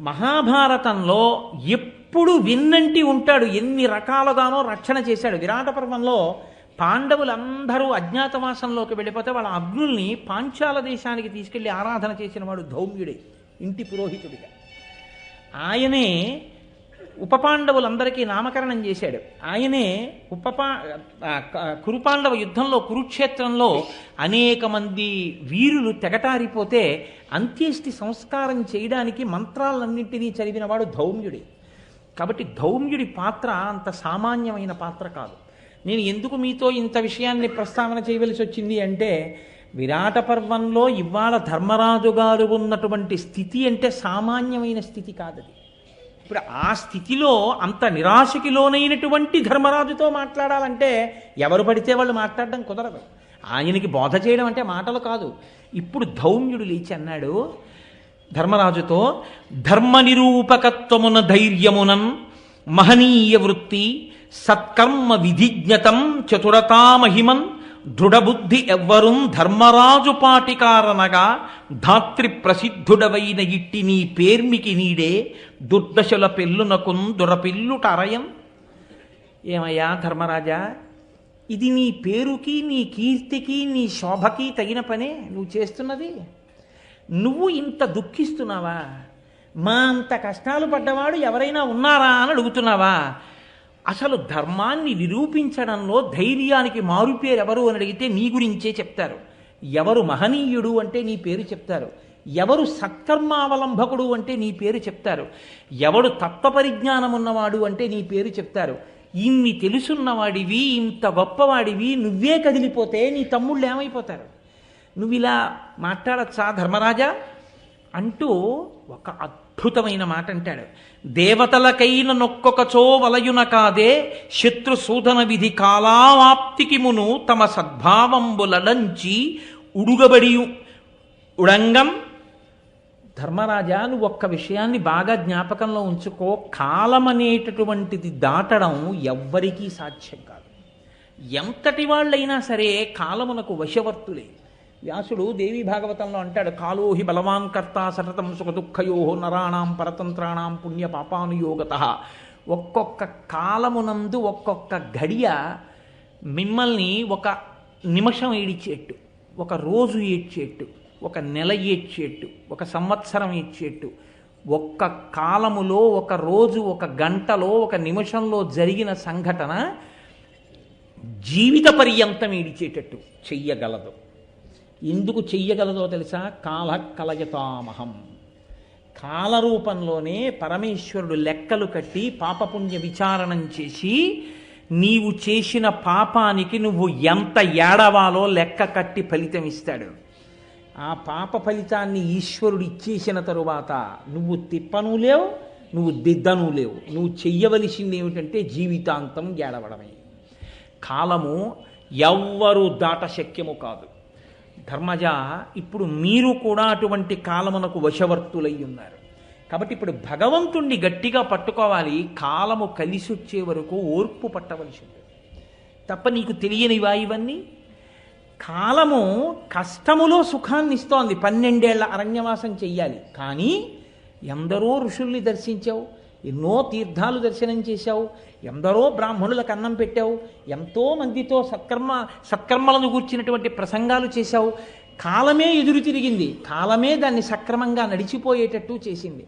మహాభారతంలో ఎప్పుడు విన్నంటి ఉంటాడు. ఎన్ని రకాలుగానో రక్షణ చేశాడు. విరాట పర్వంలో పాండవులందరూ అజ్ఞాతవాసంలోకి వెళ్ళిపోతే వాళ్ళ అగ్నుల్ని పాంచాల దేశానికి తీసుకెళ్లి ఆరాధన చేసిన వాడు ధౌమ్యుడే, ఇంటి పురోహితుడిగా. ఆయనే ఉపపాండవులందరికీ నామకరణం చేశాడు. ఆయనే కురుపాండవ యుద్ధంలో కురుక్షేత్రంలో అనేక మంది వీరులు తెగటారిపోతే అంత్యేష్టి సంస్కారం చేయడానికి మంత్రాలన్నింటినీ చదివినవాడు ధౌమ్యుడే. కాబట్టి ధౌమ్యుడి పాత్ర అంత సామాన్యమైన పాత్ర కాదు. నేను ఎందుకు మీతో ఇంత విషయాన్ని ప్రస్తావన చేయవలసి వచ్చింది అంటే, విరాట పర్వంలో ఇవాళ ధర్మరాజు గారు ఉన్నటువంటి స్థితి అంటే సామాన్యమైన స్థితి కాదది. ఇప్పుడు ఆ స్థితిలో అంత నిరాశకి లోనైనటువంటి ధర్మరాజుతో మాట్లాడాలంటే ఎవరు పడితే వాళ్ళు మాట్లాడడం కుదరదు. ఆయనకి బోధ చేయడం అంటే మాటలు కాదు. ఇప్పుడు ధౌమ్యుడు లేచి అన్నాడు ధర్మరాజుతో, ధర్మ నిరూపకత్వమున ధైర్యమునన్ మహనీయ వృత్తి సత్కర్మ విధిజ్ఞతం చతురతామహిమన్ దృఢబుద్ధి ఎవ్వరుం ధర్మరాజు పాటికారనగా ధాత్రి ప్రసిద్ధుడవైన ఇట్టి నీ పేర్మికి నీడే దుర్దశల పెళ్ళునకున్ దురపిల్లుట అరయం. ఏమయ్యా ధర్మరాజా, ఇది నీ పేరుకి నీ కీర్తికి నీ శోభకి తగిన పనే నువ్వు చేస్తున్నది? నువ్వు ఇంత దుఃఖిస్తున్నావా? మా అంత కష్టాలు పడ్డవాడు ఎవరైనా ఉన్నారా అని అడుగుతున్నావా? అసలు ధర్మాన్ని నిరూపించడంలో ధైర్యానికి మారుపేరు ఎవరు అని అడిగితే నీ గురించే చెప్తారు. ఎవరు మహనీయుడు అంటే నీ పేరు చెప్తారు. ఎవరు సత్కర్మావలంబకుడు అంటే నీ పేరు చెప్తారు. ఎవడు తత్వపరిజ్ఞానం ఉన్నవాడు అంటే నీ పేరు చెప్తారు. ఇన్ని తెలుసున్నవాడివి, ఇంత గొప్పవాడివి నువ్వే కదిలిపోతే నీ తమ్ముళ్ళు ఏమైపోతారు? నువ్వు ఇలా మాట్లాడచ్చా ధర్మరాజా అంటూ ఒక అద్భుతమైన మాట అంటాడు. దేవతలకైన నొక్కొకచో వలయున కాదే శత్రుసూదన విధి కాలావాప్తికి మును తమ సద్భావంబులడంచి ఉడుగబడి ఉడంగం. ధర్మరాజా, నువ్వు ఒక్క విషయాన్ని బాగా జ్ఞాపకంలో ఉంచుకో. కాలం అనేటటువంటిది దాటడం ఎవ్వరికీ సాధ్యం కాదు. ఎంతటి వాళ్ళైనా సరే కాలమునకు వశవర్తులే. వ్యాసుడు దేవీ భాగవతంలో అంటాడు, కాలోహి బలవాన్ కర్త సతతం సుఖ దుఃఖయో నరాణాం పరతంత్రాణం పుణ్య పాపానుయోగత. ఒక్కొక్క కాలమునందు ఒక్కొక్క గడియ మిమ్మల్ని ఒక నిమిషం ఏడిచేట్టు, ఒక రోజు ఏడ్చేట్టు, ఒక నెల ఏడ్చేట్టు, ఒక సంవత్సరం ఏడ్చేట్టు, ఒక్క కాలములో ఒక రోజు ఒక గంటలో ఒక నిమిషంలో జరిగిన సంఘటన జీవిత పర్యంతం ఏడిచేటట్టు చెయ్యగలదు. ఎందుకు చెయ్యగలదో తెలుసా? కాల కలయతామహం. కాలరూపంలోనే పరమేశ్వరుడు లెక్కలు కట్టి పాపపుణ్య విచారణం చేసి నీవు చేసిన పాపానికి నువ్వు ఎంత ఏడవాలో లెక్క కట్టి ఫలితం ఇస్తాడు. ఆ పాప ఫలితాన్ని ఈశ్వరుడు ఇచ్చేసిన తరువాత నువ్వు తిప్పను లేవు, నువ్వు దిద్దను లేవు. నువ్వు చెయ్యవలసింది ఏమిటంటే జీవితాంతం ఏడవడమే. కాలము ఎవ్వరూ దాట శక్యము కాదు. ధర్మజ, ఇప్పుడు మీరు కూడా అటువంటి కాలమునకు వశవర్తులై ఉన్నారు. కాబట్టి ఇప్పుడు భగవంతుణ్ణి గట్టిగా పట్టుకోవాలి. కాలము కలిసి వచ్చే వరకు ఓర్పు పట్టవలసి ఉంటుంది తప్ప నీకు తెలియనివా ఇవన్నీ? కాలము కష్టములో సుఖాన్ని ఇస్తోంది. 12 ఏళ్ల అరణ్యవాసం చెయ్యాలి. కానీ ఎందరో ఋషుల్ని దర్శించావు, ఎన్నో తీర్థాలు దర్శనం చేశావు, ఎందరో బ్రాహ్మణులకు అన్నం పెట్టావు, ఎంతో మందితో సత్కర్మలను గూర్చినటువంటి ప్రసంగాలు చేశావు. కాలమే ఎదురు తిరిగింది. కాలమే దాన్ని సక్రమంగా నడిచిపోయేటట్టు చేసింది.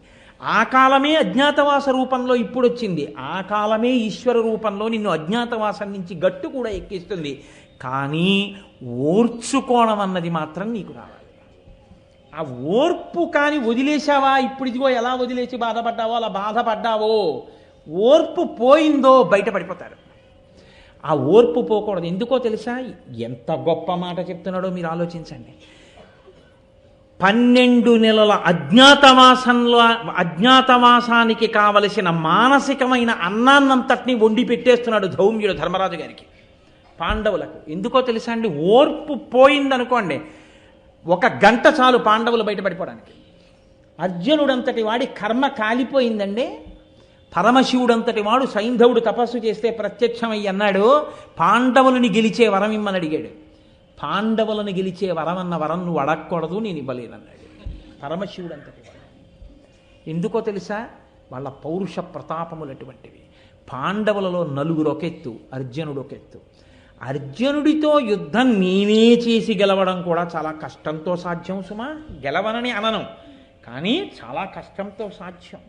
ఆ కాలమే అజ్ఞాతవాస రూపంలో ఇప్పుడు వచ్చింది. ఆ కాలమే ఈశ్వర రూపంలో నిన్ను అజ్ఞాతవాసం నుంచి గట్టు కూడా ఎక్కిస్తుంది. కానీ ఓర్చుకోవడం అన్నది మాత్రం నీకు రావాలి. ఆ ఓర్పు కానీ వదిలేశావా? ఇప్పుడు ఇదిగో ఎలా వదిలేసి బాధపడ్డావో అలా బాధపడ్డావో, ఓర్పు పోయిందో బయటపడిపోతారు. ఆ ఓర్పు పోకూడదు. ఎందుకో తెలుసా? ఎంత గొప్ప మాట చెప్తున్నాడో మీరు ఆలోచించండి. 12 నెలల అజ్ఞాతవాసానికి కావలసిన మానసికమైన అన్నాన్నంతటినీ వండి పెట్టేస్తున్నాడు ధౌమ్యుడు ధర్మరాజు గారికి, పాండవులకు. ఎందుకో తెలుసా అండి? ఓర్పు పోయిందనుకోండి, 1 గంట చాలు పాండవులు బయటపడిపోవడానికి. అర్జునుడంతటి వాడి కర్మ కాలిపోయిందండి. పరమశివుడంతటి వాడు సైంధవుడు తపస్సు చేస్తే ప్రత్యక్షమయ్యి అన్నాడు, పాండవులని గెలిచే వరం ఇమ్మని అడిగాడు. పాండవులను గెలిచే వరం అన్న వరం నువ్వు అడగకూడదు, నేను ఇవ్వలేనన్నాడు పరమశివుడంతటి వాడు. ఎందుకో తెలుసా? వాళ్ళ పౌరుష ప్రతాపములు అటువంటివి. పాండవులలో 4 ఒక ఎత్తు, అర్జునుడు ఒక ఎత్తు. అర్జునుడితో యుద్ధం నేనే చేసి గెలవడం కూడా చాలా కష్టంతో సాధ్యం సుమా. గెలవనని అనను, కానీ చాలా కష్టంతో సాధ్యం.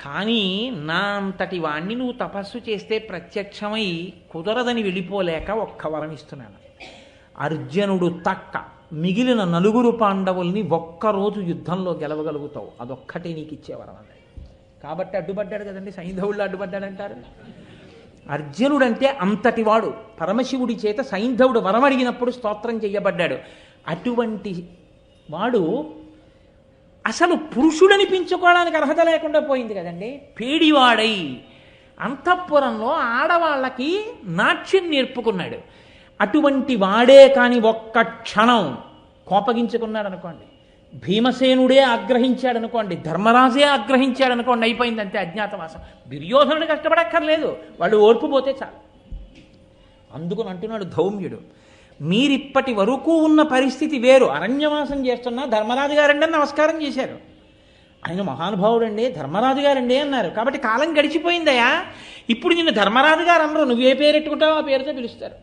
కానీ నా అంతటి వాణ్ణి నువ్వు తపస్సు చేస్తే ప్రత్యక్షమై కుదరదని వెళ్ళిపోలేక ఒక్క వరం ఇస్తున్నాను. అర్జునుడు తక్క మిగిలిన 4 పాండవుల్ని ఒక్కరోజు యుద్ధంలో గెలవగలుగుతావు, అదొక్కటే నీకు ఇచ్చే వరం అన్నాడు. కాబట్టి అడ్డుపడ్డాడు కదండి, సైంధవుళ్ళు అడ్డుపడ్డాడంటారు. అర్జునుడంటే అంతటివాడు. పరమశివుడి చేత సైంధవుడు వరం అడిగినప్పుడు స్తోత్రం చెయ్యబడ్డాడు. అటువంటి వాడు అసలు పురుషుడనిపించుకోవడానికి అర్హత లేకుండా పోయింది కదండి. పేడివాడై అంతఃపురంలో ఆడవాళ్ళకి నాట్యం నేర్పుకున్నాడు. అటువంటి వాడే కానీ ఒక్క క్షణం కోపగించుకున్నాడు అనుకోండి, భీమసేనుడే ఆగ్రహించాడు అనుకోండి, ధర్మరాజే ఆగ్రహించాడు అనుకోండి, అయిపోయింది అంతే అజ్ఞాతవాసం. దుర్యోధనుడు కష్టపడక్కర్లేదు, వాళ్ళు ఓర్పు పోతే చాలు. అందుకని అంటున్నాడు ధౌమ్యుడు, మీరిప్పటి వరకు ఉన్న పరిస్థితి వేరు. అరణ్యవాసం చేస్తున్నా ధర్మరాజు గారండి అని నమస్కారం చేశారు. ఆయన మహానుభావుడండి, ధర్మరాజు గారండి అన్నారు. కాబట్టి కాలం గడిచిపోయిందయా. ఇప్పుడు నిన్ను ధర్మరాజు గారు అనరు, నువ్వే పేరెట్టుకుంటావో ఆ పేరుతో పిలుస్తారు.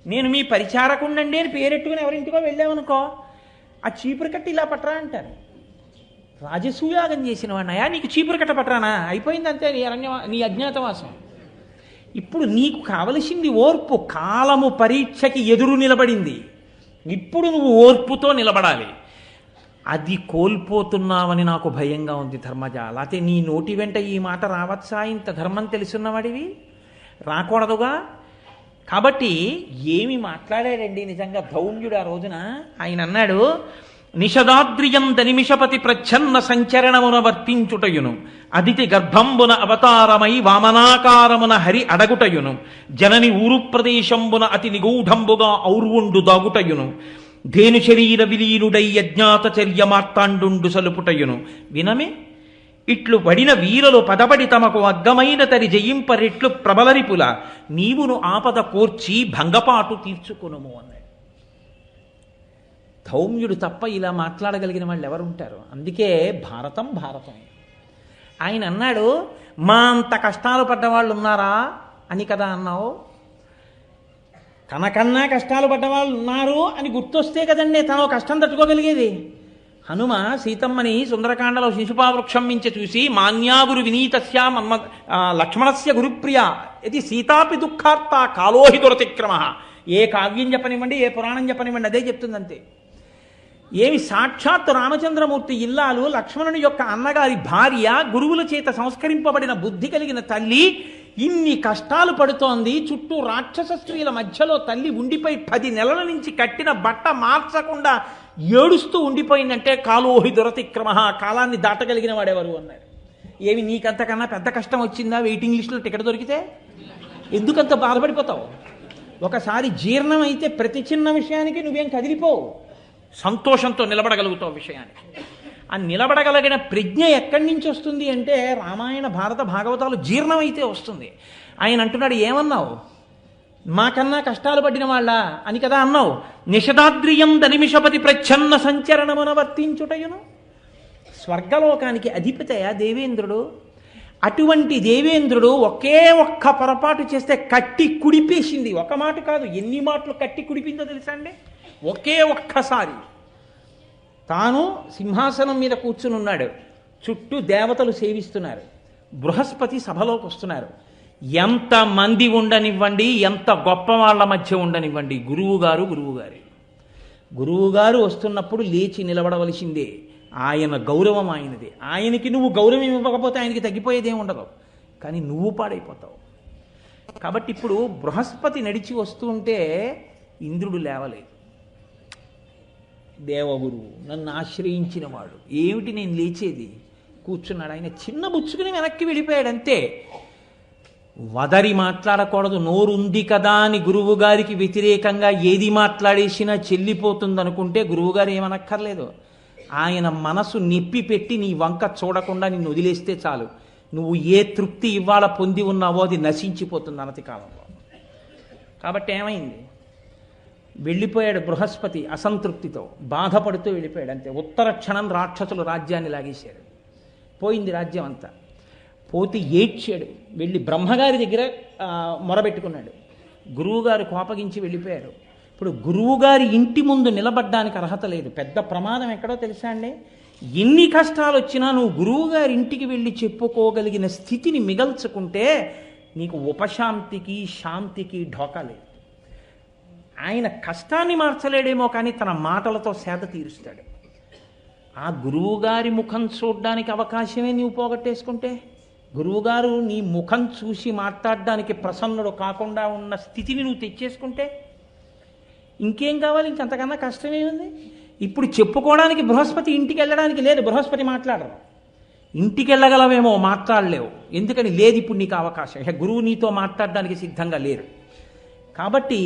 నేను మీ పరిచారకుండండి అని పేరెట్టుకుని ఎవరింటికో వెళ్ళామనుకో, ఆ చీపురు కట్టి ఇలా పట్టరా అంటారు. రాజసూయాగం చేసిన వాడినయా, నీకు చీపురు కట్ట పట్టరానా? అయిపోయిందంతే నీ అజ్ఞాతవాసం. ఇప్పుడు నీకు కావలసింది ఓర్పు. కాలము పరీక్షకి ఎదురు నిలబడింది, ఇప్పుడు నువ్వు ఓర్పుతో నిలబడాలి. అది కోల్పోతున్నావని నాకు భయంగా ఉంది ధర్మజ. లేకపోతే నీ నోటి వెంట ఈ మాట రావచ్చా? ఇంత ధర్మం తెలుసున్నవాడివి, రాకూడదుగా. కాబట్టి ఏమి మాట్లాడాడండి నిజంగా ధౌమ్యుడు ఆ రోజున. ఆయన అన్నాడు, నిషదాద్రియంద నిమిషపతి ప్రచ్ఛన్న సంచరణమున వర్తించుటయును, అదితి గర్భంబున అవతారమై వామనాకారమున హరి అడగుటయును, జనని ఊరు ప్రదేశంబున అతి నిగూఢంబుగా ఔర్వుండు దాగుటయును, ధేను శరీర విలీనుడై అజ్ఞాత చర్య మార్తాండు సలుపుటయును. వినమే ఇట్లు పడిన వీరలు పదపడి తమకు అగ్గమైన తరి జయింపరెట్లు ప్రబలరిపుల, నీవును ఆపద కోర్చి భంగపాటు తీర్చుకునుము అన్నాడు. ధౌమ్యుడు తప్ప ఇలా మాట్లాడగలిగిన వాళ్ళు ఎవరుంటారు? అందుకే భారతం భారతమే. ఆయన అన్నాడు, మా అంత కష్టాలు పడ్డవాళ్ళు ఉన్నారా అని కదా అన్నావు. తనకన్నా కష్టాలు పడ్డవాళ్ళు ఉన్నారు అని గుర్తొస్తే కదండి తను కష్టం తట్టుకోగలిగేది. హనుమ సీతమ్మని సుందరకాండలో శిశుపావృక్షం మించి చూసి, మాన్యాగురు వినీతస్య మన్మ లక్ష్మణస్య గురుప్రియ ఇది సీతాపి దుఃఖార్త కాలోహి దురతిక్రమ. ఏ కావ్యం చెప్పనివ్వండి, ఏ పురాణం చెప్పనివ్వండి, అదే చెప్తుందంతే. ఏమి సాక్షాత్ రామచంద్రమూర్తి ఇల్లాలు, లక్ష్మణుని యొక్క అన్నగారి భార్య, గురువుల చేత సంస్కరింపబడిన బుద్ధి కలిగిన తల్లి ఇన్ని కష్టాలు పడుతోంది. చుట్టూ రాక్షస స్త్రీల మధ్యలో తల్లి ఉండిపోయి 10 నెలల నుంచి కట్టిన బట్ట మార్చకుండా ఏడుస్తూ ఉండిపోయిందంటే కాలోహి దురతిక్రమ, కాలాన్ని దాటగలిగిన వాడెవరు అన్నారు. ఏమి నీకంతకన్నా పెద్ద కష్టం వచ్చిందా వెయిటింగ్ లిస్టులో టికెట్ దొరికితే? ఎందుకంత బాధపడిపోతావు? ఒకసారి జీర్ణం అయితే ప్రతి చిన్న విషయానికి నువ్వేం కదిలిపోవు, సంతోషంతో నిలబడగలుగుతావు విషయానికి. ఆ నిలబడగలిగిన ప్రజ్ఞ ఎక్కడి నుంచి వస్తుంది అంటే రామాయణ భారత భాగవతాలు జీర్ణమైతే వస్తుంది. ఆయన అంటున్నాడు, ఏమన్నావు? మాకన్నా కష్టాలు పడిన వాళ్ళ అని కదా అన్నావు. నిషదాద్రియం దనిమిషపతి ప్రచ్ఛన్న సంచరణమున వర్తించుటయును. స్వర్గలోకానికి అధిపతయ దేవేంద్రుడు. అటువంటి దేవేంద్రుడు ఒకే ఒక్క పొరపాటు చేస్తే కట్టి కుడిపేసింది. ఒక మాట కాదు, ఎన్ని మాటలు కట్టి కుడిపిందో తెలుసా అండి? ఒకే ఒక్కసారి తాను సింహాసనం మీద కూర్చుని ఉన్నాడు, చుట్టూ దేవతలు సేవిస్తున్నారు, బృహస్పతి సభలోకి వస్తున్నారు. ఎంతమంది ఉండనివ్వండి, ఎంత గొప్ప వాళ్ళ మధ్య ఉండనివ్వండి, గురువుగారు వస్తున్నప్పుడు లేచి నిలబడవలసిందే. ఆయన గౌరవం ఆయనది. ఆయనకి నువ్వు గౌరవం ఇవ్వకపోతే ఆయనకి తగ్గిపోయేదేం ఉండదు, కానీ నువ్వు పాడైపోతావు. కాబట్టి ఇప్పుడు బృహస్పతి నడిచి వస్తూ ఉంటే ఇంద్రుడు లేవలేదు. దేవగురువు నన్ను ఆశ్రయించిన వాడు, ఏమిటి నేను లేచేది? కూర్చున్నాడు. ఆయన చిన్న బుచ్చుకుని వెనక్కి వెళ్ళిపోయాడు అంతే. వదరి మాట్లాడకూడదు, నోరుంది కదా అని గురువు గారికి వ్యతిరేకంగా ఏది మాట్లాడేసినా చెల్లిపోతుందనుకుంటే గురువుగారు ఏమనక్కర్లేదు. ఆయన మనసు నిప్పి పెట్టి నీ వంక చూడకుండా నిన్ను వదిలేస్తే చాలు. నువ్వు ఏ తృప్తి ఇవాళ పొంది ఉన్నావో అది నశించిపోతుంది అనతి కాలంలో. కాబట్టి ఏమైంది? వెళ్ళిపోయాడు బృహస్పతి అసంతృప్తితో, బాధపడుతూ వెళ్ళిపోయాడు అంతే. ఉత్తర క్షణం రాక్షసులు రాజ్యాన్ని లాగేశారు. పోయింది రాజ్యం అంతా. పోతే ఏడ్చాడు, వెళ్ళి బ్రహ్మగారి దగ్గర మొరబెట్టుకున్నాడు. గురువుగారు కోపగించి వెళ్ళిపోయారు. ఇప్పుడు గురువుగారి ఇంటి ముందు నిలబడ్డానికి అర్హత లేదు. పెద్ద ప్రమాదం ఎక్కడో తెలుసా అండి? ఎన్ని కష్టాలు వచ్చినా నువ్వు గురువుగారి ఇంటికి వెళ్ళి చెప్పుకోగలిగిన స్థితిని మిగల్చుకుంటే నీకు ఉపశాంతికి శాంతికి ఢోకా లేదు. ఆయన కష్టాన్ని మార్చలేడేమో కానీ తన మాటలతో సేద తీరుస్తాడు. ఆ గురువుగారి ముఖం చూడడానికి అవకాశమే నీవు పోగొట్టేసుకుంటే, గురువుగారు నీ ముఖం చూసి మాట్లాడడానికి ప్రసన్నుడు కాకుండా ఉన్న స్థితిని నువ్వు తెచ్చేసుకుంటే ఇంకేం కావాలి? ఇంకంతకన్నా కష్టమే ఉంది. ఇప్పుడు చెప్పుకోవడానికి బృహస్పతి ఇంటికి వెళ్ళడానికి లేదు, బృహస్పతి మాట్లాడరు. ఇంటికి వెళ్ళగలవేమో, మాట్లాడలేవు. ఎందుకని? లేదు ఇప్పుడు నీకు అవకాశం. గురువు నీతో మాట్లాడడానికి సిద్ధంగా లేరు. కాబట్టి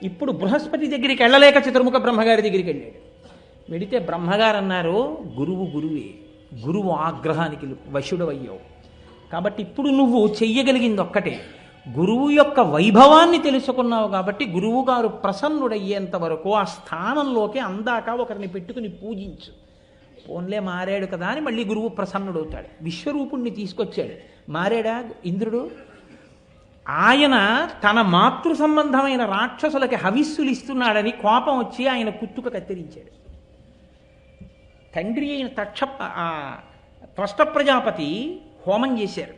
ఇప్పుడు బృహస్పతి దగ్గరికి వెళ్ళలేక చతుర్ముఖ బ్రహ్మగారి దగ్గరికి వెళ్ళాడు. వెడితే బ్రహ్మగారు అన్నారు, గురువు గురువే, గురువు ఆగ్రహానికి వశుడవయ్యావు, కాబట్టి ఇప్పుడు నువ్వు చెయ్యగలిగింది ఒక్కటే, గురువు యొక్క వైభవాన్ని తెలుసుకున్నావు కాబట్టి గురువుగారు ప్రసన్నుడయ్యేంత వరకు ఆ స్థానంలోకి అందాక ఒకరిని పెట్టుకుని పూజించు. పోన్లే మారాడు కదా అని మళ్ళీ గురువు ప్రసన్నుడవుతాడు. విశ్వరూపుణ్ణి తీసుకొచ్చాడు, మారాడా ఇంద్రుడు? ఆయన తన మాతృ సంబంధమైన రాక్షసులకి హవిస్సులు ఇస్తున్నాడని కోపం వచ్చి ఆయన కుత్తుక కత్తిరించాడు. తండ్రి అయిన త్వష్ట ప్రజాపతి హోమం చేశారు.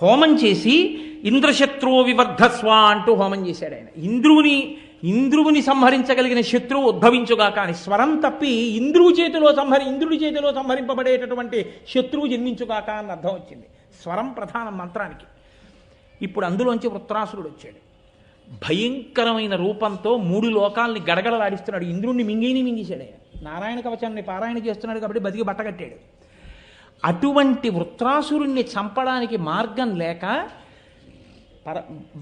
హోమం చేసి ఇంద్రశత్రువు వివర్ధస్వ అంటూ హోమం చేశాడు ఆయన. ఇంద్రువుని సంహరించగలిగిన శత్రువు ఉద్భవించుగా, కానీ స్వరం తప్పి ఇంద్రుడి చేతిలో సంహరింపబడేటటువంటి శత్రువు జన్మించుగాక అని అర్థం వచ్చింది. స్వరం ప్రధానం మంత్రానికి. ఇప్పుడు అందులోంచి వృత్రాసురుడు వచ్చాడు. భయంకరమైన రూపంతో 3 లోకాలని గడగడలాడిస్తున్నాడు. ఇంద్రుణ్ణి మింగేశాడు ఆయన. నారాయణ కవచాన్ని పారాయణ చేస్తున్నాడు కాబట్టి బతికి బట్టగట్టాడు. అటువంటి వృత్రాసురుణ్ణి చంపడానికి మార్గం లేక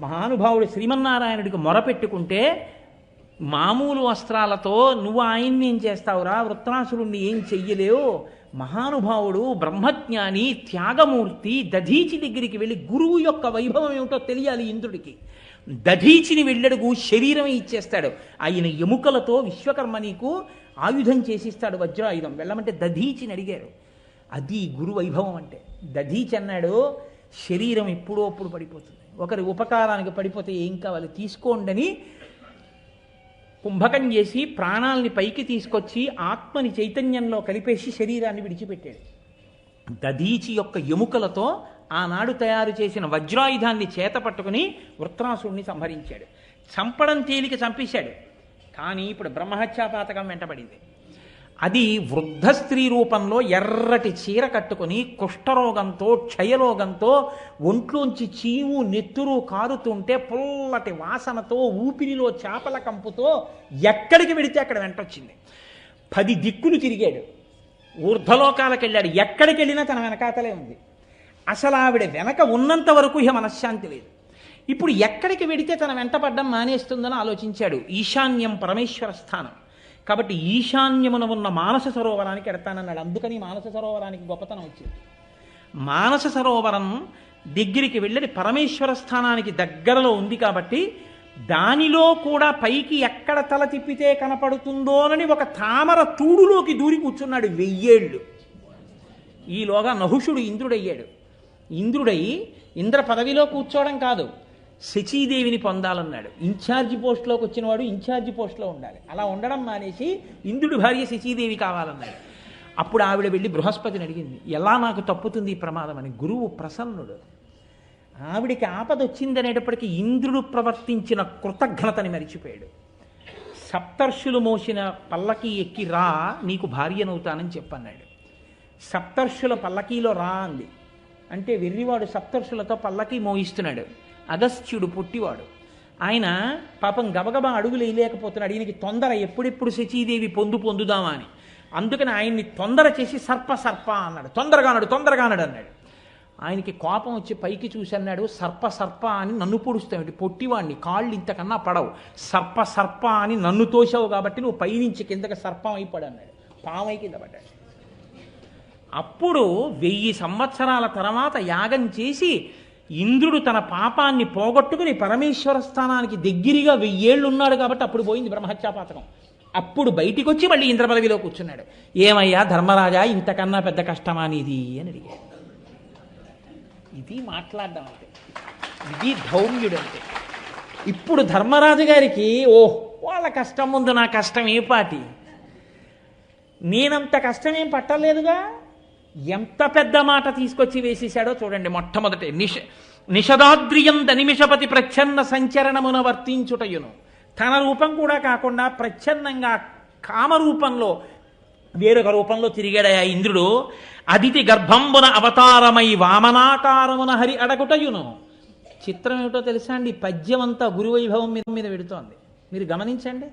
మహానుభావుడు శ్రీమన్నారాయణుడికి మొరపెట్టుకుంటే, మామూలు వస్త్రాలతో నువ్వు ఆయన్ని ఏం చేస్తావురా, వృత్రాసురుణ్ణి ఏం చెయ్యలేవు, మహానుభావుడు బ్రహ్మజ్ఞాని త్యాగమూర్తి దధీచి దగ్గరికి వెళ్ళి గురువు యొక్క వైభవం ఏమిటో తెలియాలి ఇంద్రుడికి. దధీచిని వెళ్ళడుగు శరీరమే ఇచ్చేస్తాడు. ఆయన ఎముకలతో విశ్వకర్మ నీకు ఆయుధం చేసిస్తాడు, వజ్రాయుధం. వెళ్ళమంటే దధీచిని అడిగారు. అది గురు వైభవం అంటే. దధీచి అన్నాడు, శరీరం ఎప్పుడో అప్పుడు పడిపోతుంది, ఒకరి ఉపకారానికి పడిపోతే ఏం కావాలి తీసుకోండని కుంభకం చేసి ప్రాణాలని పైకి తీసుకొచ్చి ఆత్మని చైతన్యంలో కలిపేసి శరీరాన్ని విడిచిపెట్టాడు. దధీచి యొక్క ఎముకలతో ఆనాడు తయారు చేసిన వజ్రాయుధాన్ని చేత పట్టుకుని వృత్రాసుడిని సంహరించాడు. చంపడం తేలిక చంపేశాడు. కానీ ఇప్పుడు బ్రహ్మహత్యాపాతకం వెంటబడింది. అది వృద్ధ స్త్రీ రూపంలో ఎర్రటి చీర కట్టుకుని కుష్ఠరోగంతో క్షయరోగంతో ఒంట్లోంచి చీము నెత్తురు కారుతుంటే పుల్లటి వాసనతో ఊపిరిలో చేపల కంపుతో ఎక్కడికి వెడితే అక్కడ వెంటొచ్చింది. 10 దిక్కులు తిరిగాడు, ఊర్ధ్వలోకాలకు వెళ్ళాడు. ఎక్కడికి వెళ్ళినా తన వెనకాతలే ఉంది. అసలు ఆవిడ వెనక ఉన్నంత వరకు ఇహ మనశ్శాంతి లేదు. ఇప్పుడు ఎక్కడికి వెడితే తన వెంటపడ్డం మానేస్తుందని ఆలోచించాడు. ఈశాన్యం పరమేశ్వర స్థానం కాబట్టి ఈశాన్యమున ఉన్న మానస సరోవరానికి ఎడతానన్నాడు. అందుకని మానస సరోవరానికి గొప్పతనం వచ్చింది. మానస సరోవరం దగ్గరికి వెళ్ళి పరమేశ్వర స్థానానికి దగ్గరలో ఉంది కాబట్టి దానిలో కూడా పైకి ఎక్కడ తల తిప్పితే కనపడుతుందోనని ఒక తామర తూడులోకి దూరి కూర్చున్నాడు 1000 ఏళ్ళు. ఈలోగా నహుషుడు ఇంద్రుడయ్యాడు. ఇంద్రుడై ఇంద్ర పదవిలో కూర్చోవడం కాదు, శచీదేవిని పొందాలన్నాడు. ఇన్ఛార్జి పోస్టులోకి వచ్చినవాడు ఇన్ఛార్జి పోస్టులో ఉండాలి. అలా ఉండడం మానేసి ఇంద్రుడి భార్య శచీదేవి కావాలన్నాడు. అప్పుడు ఆవిడ వెళ్ళి బృహస్పతిని అడిగింది, ఎలా నాకు తప్పుతుంది ఈ ప్రమాదం అని. గురువు ప్రసన్నుడు. ఆవిడికి ఆపద వచ్చిందనేటప్పటికీ ఇంద్రుడు ప్రవర్తించిన కృతజ్ఞతని మరిచిపోయాడు. సప్తర్షులు మోసిన పల్లకి ఎక్కి రా, నీకు భార్యనవుతానని చెప్పన్నాడు. సప్తర్షుల పల్లకీలో రా అంది. అంటే వెర్రివాడు సప్తర్షులతో పల్లకి మోయిస్తున్నాడు. అగస్త్యుడు పుట్టివాడు. ఆయన పాపం గబగబా అడుగులు వేయలేకపోతున్నాడు. ఈయనకి తొందర, ఎప్పుడెప్పుడు శచీదేవి పొందుదామా అని. అందుకని ఆయన్ని తొందర చేసి సర్ప అన్నాడు. తొందరగా అన్నాడు. ఆయనకి కోపం వచ్చి పైకి చూసి అన్నాడు, సర్ప అని నన్ను పొడుస్తావు, పొట్టివాడిని, కాళ్ళు ఇంతకన్నా పడవు, సర్ప అని నన్ను తోసావు కాబట్టి నువ్వు పైనుంచి కిందకి సర్పం అయిపోడు అన్నాడు. పామై కింద పడ్డాడు. అప్పుడు 1000 సంవత్సరాల తర్వాత యాగం చేసి ఇంద్రుడు తన పాపాన్ని పోగొట్టుకుని పరమేశ్వర స్థానానికి దగ్గరగా 1000 ఏళ్ళు ఉన్నాడు కాబట్టి అప్పుడు పోయింది బ్రహ్మహత్యాపాతకం. అప్పుడు బయటికి వచ్చి మళ్ళీ ఇంద్రపదవిలో కూర్చున్నాడు. ఏమయ్యా ధర్మరాజా, ఇంతకన్నా పెద్ద కష్టమా నీది అని అడిగాడు. ఇది మాట్లాడడం అంటే, ఇది ధౌమ్యుడు అంటే. ఇప్పుడు ధర్మరాజు గారికి వాళ్ళ కష్టం ముందు నా కష్టం ఏ పాటి, నేనంత కష్టమేం పట్టలేదుగా. ఎంత పెద్ద మాట తీసుకొచ్చి వేసేశాడో చూడండి. మొట్టమొదటి నిషదాద్రియంద నిమిషపతి ప్రచ్ఛన్న సంచరణమున వర్తించుటయును. తన రూపం కూడా కాకుండా ప్రచ్ఛన్నంగా కామరూపంలో వేరొక రూపంలో తిరిగాడయా ఇంద్రుడు. అదితి గర్భంబున అవతారమై వామనాకారమున హరి అడగుటయును. చిత్రం ఏమిటో తెలుసా అండి, పద్యం అంతా గురువైభవం మీద పెడుతోంది. మీరు గమనించండి.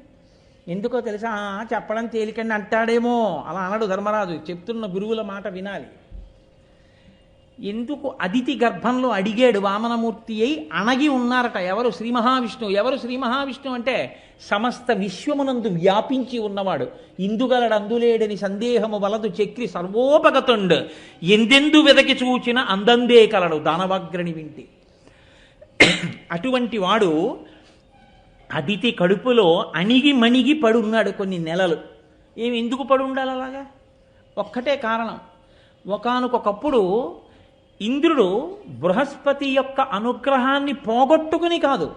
ఎందుకో తెలుసా, చెప్పడం తేలికండి, 'అంటాడేమో అలా అనడు ధర్మరాజు. చెప్తున్న గురువుల మాట వినాలి. ఎందుకు అదితి గర్భంలో అడిగాడు వామనమూర్తి అయి అణగి ఉన్నారట. ఎవరు? శ్రీ మహావిష్ణువు. ఎవరు శ్రీ మహావిష్ణువు అంటే సమస్త విశ్వమునందు వ్యాపించి ఉన్నవాడు. ఇందుగలడు అందులేడని సందేహము వలదు చక్రి సర్వోపగతుండు, ఎందెందు వెదకి చూచిన అందందే కలడు దానవాగ్రణి వింటి. అటువంటి వాడు అదితి కడుపులో అణిగి మణిగి పడున్నాడు కొన్ని నెలలు. ఎందుకు పడి ఉండాలి అలాగా? ఒక్కటే కారణం. ఒకానొకప్పుడు ఇంద్రుడు బృహస్పతి యొక్క అనుగ్రహాన్ని పోగొట్టుకుని కాదు,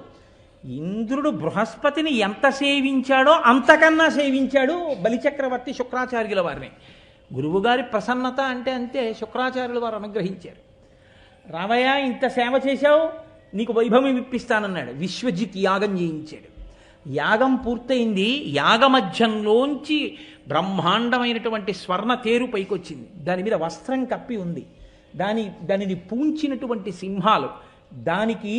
ఇంద్రుడు బృహస్పతిని ఎంత సేవించాడో అంతకన్నా సేవించాడు బలిచక్రవర్తి శుక్రాచార్యుల వారిని. గురువుగారి ప్రసన్నత అంటే అంతే శుక్రాచార్యుల వారు అనుగ్రహించారు. రావయ్య ఇంత సేవ చేశావు, నీకు వైభవం ఇప్పిస్తానన్నాడు. విశ్వజిత్ యాగం చేయించాడు. యాగం పూర్తయింది. యాగమధ్యంలోంచి బ్రహ్మాండమైనటువంటి స్వర్ణ తేరు పైకొచ్చింది. దాని మీద వస్త్రం కప్పి ఉంది. దానిని పూంచినటువంటి సింహాలు, దానికి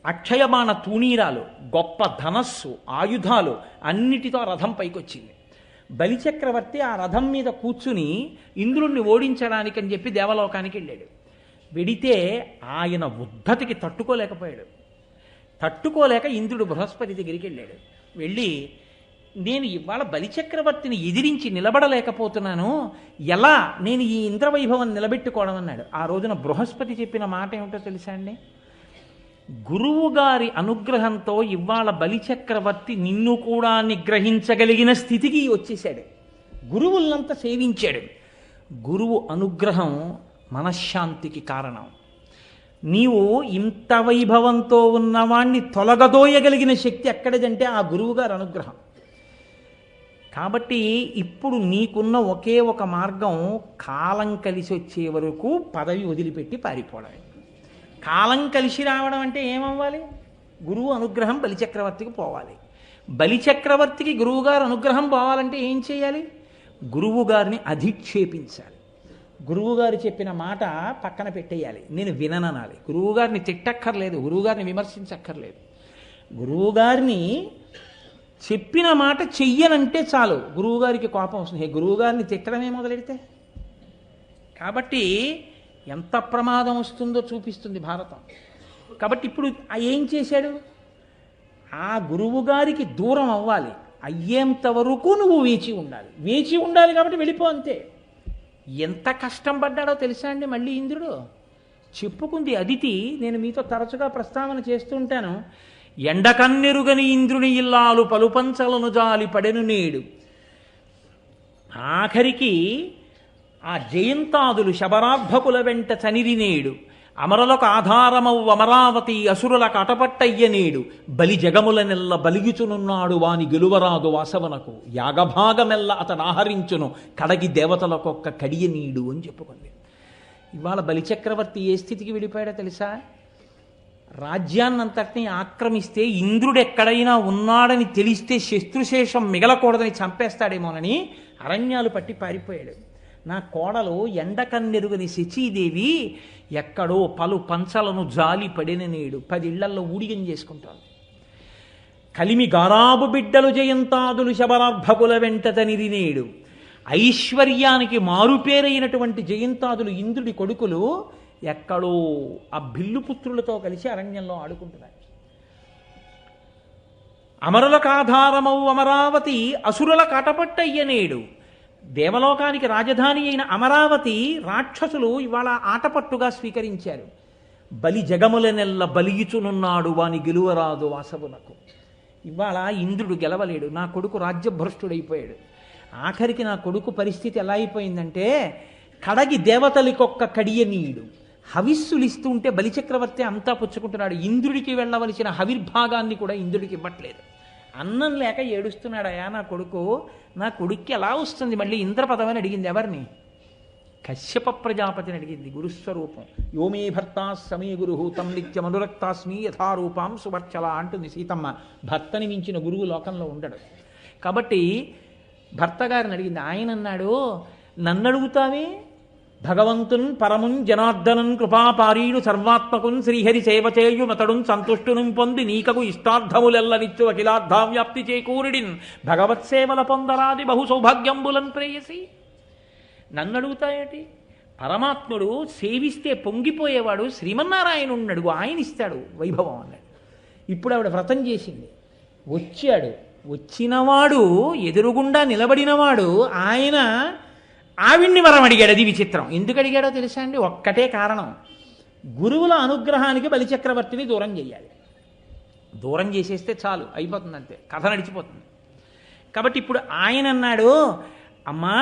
అక్షయమాన తూణీరాలు, గొప్ప ధనస్సు, ఆయుధాలు అన్నిటితో రథం పైకొచ్చింది. బలిచక్రవర్తి ఆ రథం మీద కూర్చుని ఇంద్రుణ్ణి ఓడించడానికని చెప్పి దేవలోకానికి వెళ్ళాడు. వెడితే ఆయన ఉద్ధతికి తట్టుకోలేకపోయాడు. తట్టుకోలేక ఇంద్రుడు బృహస్పతి దగ్గరికి వెళ్ళాడు. వెళ్ళి నేను ఇవాళ బలిచక్రవర్తిని ఎదిరించి నిలబడలేకపోతున్నాను, ఎలా నేను ఈ ఇంద్రవైభవం నిలబెట్టుకోవడం అన్నాడు. ఆ రోజున బృహస్పతి చెప్పిన మాట ఏమిటో తెలుసా అండి? గురువు గారి అనుగ్రహంతో ఇవాళ బలిచక్రవర్తి నిన్ను కూడా నిగ్రహించగలిగిన స్థితికి వచ్చేశాడు. గురువులంతా సేవించాడు. గురువు అనుగ్రహం మనశ్శాంతికి కారణం. నీవు ఇంత వైభవంతో ఉన్నవాణ్ణి తొలగదోయగలిగిన శక్తి ఎక్కడిదంటే ఆ గురువుగారి అనుగ్రహం. కాబట్టి ఇప్పుడు నీకున్న ఒకే ఒక మార్గం, కాలం కలిసి వచ్చే వరకు పదవి వదిలిపెట్టి పారిపోవడం. కాలం కలిసి రావడం అంటే ఏమవ్వాలి? గురువు అనుగ్రహం బలిచక్రవర్తికి పోవాలి. బలిచక్రవర్తికి గురువుగారు అనుగ్రహం పోవాలంటే ఏం చేయాలి? గురువుగారిని అధిక్షేపించాలి. గురువుగారు చెప్పిన మాట పక్కన పెట్టేయాలి. నేను విననాలి. గురువుగారిని తిట్టక్కర్లేదు, గురువుగారిని విమర్శించక్కర్లేదు. గురువుగారిని చెప్పిన మాట చెయ్యనంటే చాలు, గురువుగారికి కోపం వస్తుంది. గురువుగారిని తిట్టడమే మొదలెడితే కాబట్టి ఎంత ప్రమాదం వస్తుందో చూపిస్తుంది భారతం. కాబట్టి ఇప్పుడు ఏం చేశాడు? ఆ గురువుగారికి దూరం అవ్వాలి. అయ్యేంత వరకు నువ్వు వేచి ఉండాలి. వేచి ఉండాలి కాబట్టి వెళ్ళిపో అంతే. ఎంత కష్టం పడ్డాడో తెలుసా అండి మళ్ళీ ఇంద్రుడు? చెప్పుకుంది అదితి. నేను మీతో తరచుగా ప్రస్తావన చేస్తూ ఉంటాను. ఎండకన్నెరుగని ఇంద్రుని ఇల్లాలు పలుపంచలను జాలి పడెను నేడు. ఆఖరికి ఆ జయంతాదులు శబరార్భకుల వెంట చనిరి నేడు. అమరులకు ఆధారమవు అమరావతి అసురులకు అటపట్టయ్య నేడు. బలి జగములనెల్ల బలిగిచునున్నాడు వాని గెలువరాదు వాసవనకు. యాగభాగమెల్ల అతడు ఆహరించును కడగి దేవతలకొక్క కడియ నీడు అని చెప్పుకుంది. ఇవాళ బలిచక్రవర్తి ఏ స్థితికి వెళ్ళిపోయాడో తెలుసా? రాజ్యాన్నంతటినీ ఆక్రమిస్తే ఇంద్రుడు ఎక్కడైనా ఉన్నాడని తెలిస్తే శత్రుశేషం మిగలకూడదని చంపేస్తాడేమోనని అరణ్యాలు పట్టి పారిపోయాడు. నా కోడలు ఎండకన్నెరుగని శచీదేవి ఎక్కడో పలు పంచలను జాలి పడిన నేడు 10 ఇళ్లల్లో ఊడిగం చేసుకుంటాను. కలిమి గారాబు బిడ్డలు జయంతాదులు శబరార్భకుల వెంట తనిరి నేడు. ఐశ్వర్యానికి మారుపేరైనటువంటి జయంతాదులు ఇంద్రుడి కొడుకులు ఎక్కడో ఆ బిల్లుపుత్రులతో కలిసి అరణ్యంలో ఆడుకుంటున్నారు. అమరులకు ఆధారమవు అమరావతి అసురులకు అటపట్టయ్య నేడు. దేవలోకానికి రాజధాని అయిన అమరావతి రాక్షసులు ఇవాళ ఆటపట్టుగా స్వీకరించారు. బలి జగములనెల్ల బలిగిచునున్నాడు వాని గెలువరాదు వాసవునకు. ఇవాళ ఇంద్రుడు గెలవలేడు. నా కొడుకు రాజ్యభ్రష్టుడైపోయాడు. ఆఖరికి నా కొడుకు పరిస్థితి ఎలా అయిపోయిందంటే కడగి దేవతలకొక్క కడియ నీడు. హవిస్సులు ఇస్తుంటే బలిచక్రవర్తి అంతా పుచ్చుకుంటున్నాడు. ఇంద్రుడికి వెళ్ళవలసిన హవిర్భాగాన్ని కూడా ఇంద్రుడికి ఇవ్వట్లేదు. అన్నం లేక ఏడుస్తున్నాడయా నా కొడుకు. నా కొడుక్కి ఎలా వస్తుంది మళ్ళీ ఇంద్రపదం అని అడిగింది. ఎవరిని? కశ్యప ప్రజాపతిని అడిగింది. గురుస్వరూపం. యోమే భర్తా సమీ గురు తం నిత్యమనురక్తాస్మి యథారూపాం సువర్చల అంటుంది సీతమ్మ. భర్తని మించిన గురువు లోకంలో ఉండడు. కాబట్టి భర్త గారిని అడిగింది. ఆయన అన్నాడు, నన్ను అడుగుతావే? భగవంతున్ పరమున్ జనార్దనన్ కృపాపారీడు సర్వాత్మకున్ శ్రీహరి సేవచేయు మతడున్ సంతుష్టును పొంది నీకకు ఇష్టార్థములెల్లనిచ్చు అఖిలార్థావ్యాప్తి చేకూరిడిన్ భగవత్సేవల పొందరాది బహు సౌభాగ్యంబులన్ ప్రేయసి. నన్ను అడుగుతాయేటి? పరమాత్ముడు సేవిస్తే పొంగిపోయేవాడు శ్రీమన్నారాయణుడిని అడుగు, ఆయన ఇస్తాడు వైభవం అన్నాడు. ఇప్పుడు ఆవిడ వ్రతం చేసింది, వచ్చాడు, వచ్చినవాడు ఎదురుగుండా నిలబడినవాడు ఆయన ఆవిడ్ని వరం అడిగాడు. అది విచిత్రం. ఎందుకు అడిగాడో తెలుసా అండి? ఒక్కటే కారణం, గురువుల అనుగ్రహానికి బలిచక్రవర్తిని దూరం చేయాలి. దూరం చేసేస్తే చాలు, అయిపోతుంది, అంతే, కథ నడిచిపోతుంది. కాబట్టి ఇప్పుడు ఆయన అన్నాడు, అమ్మా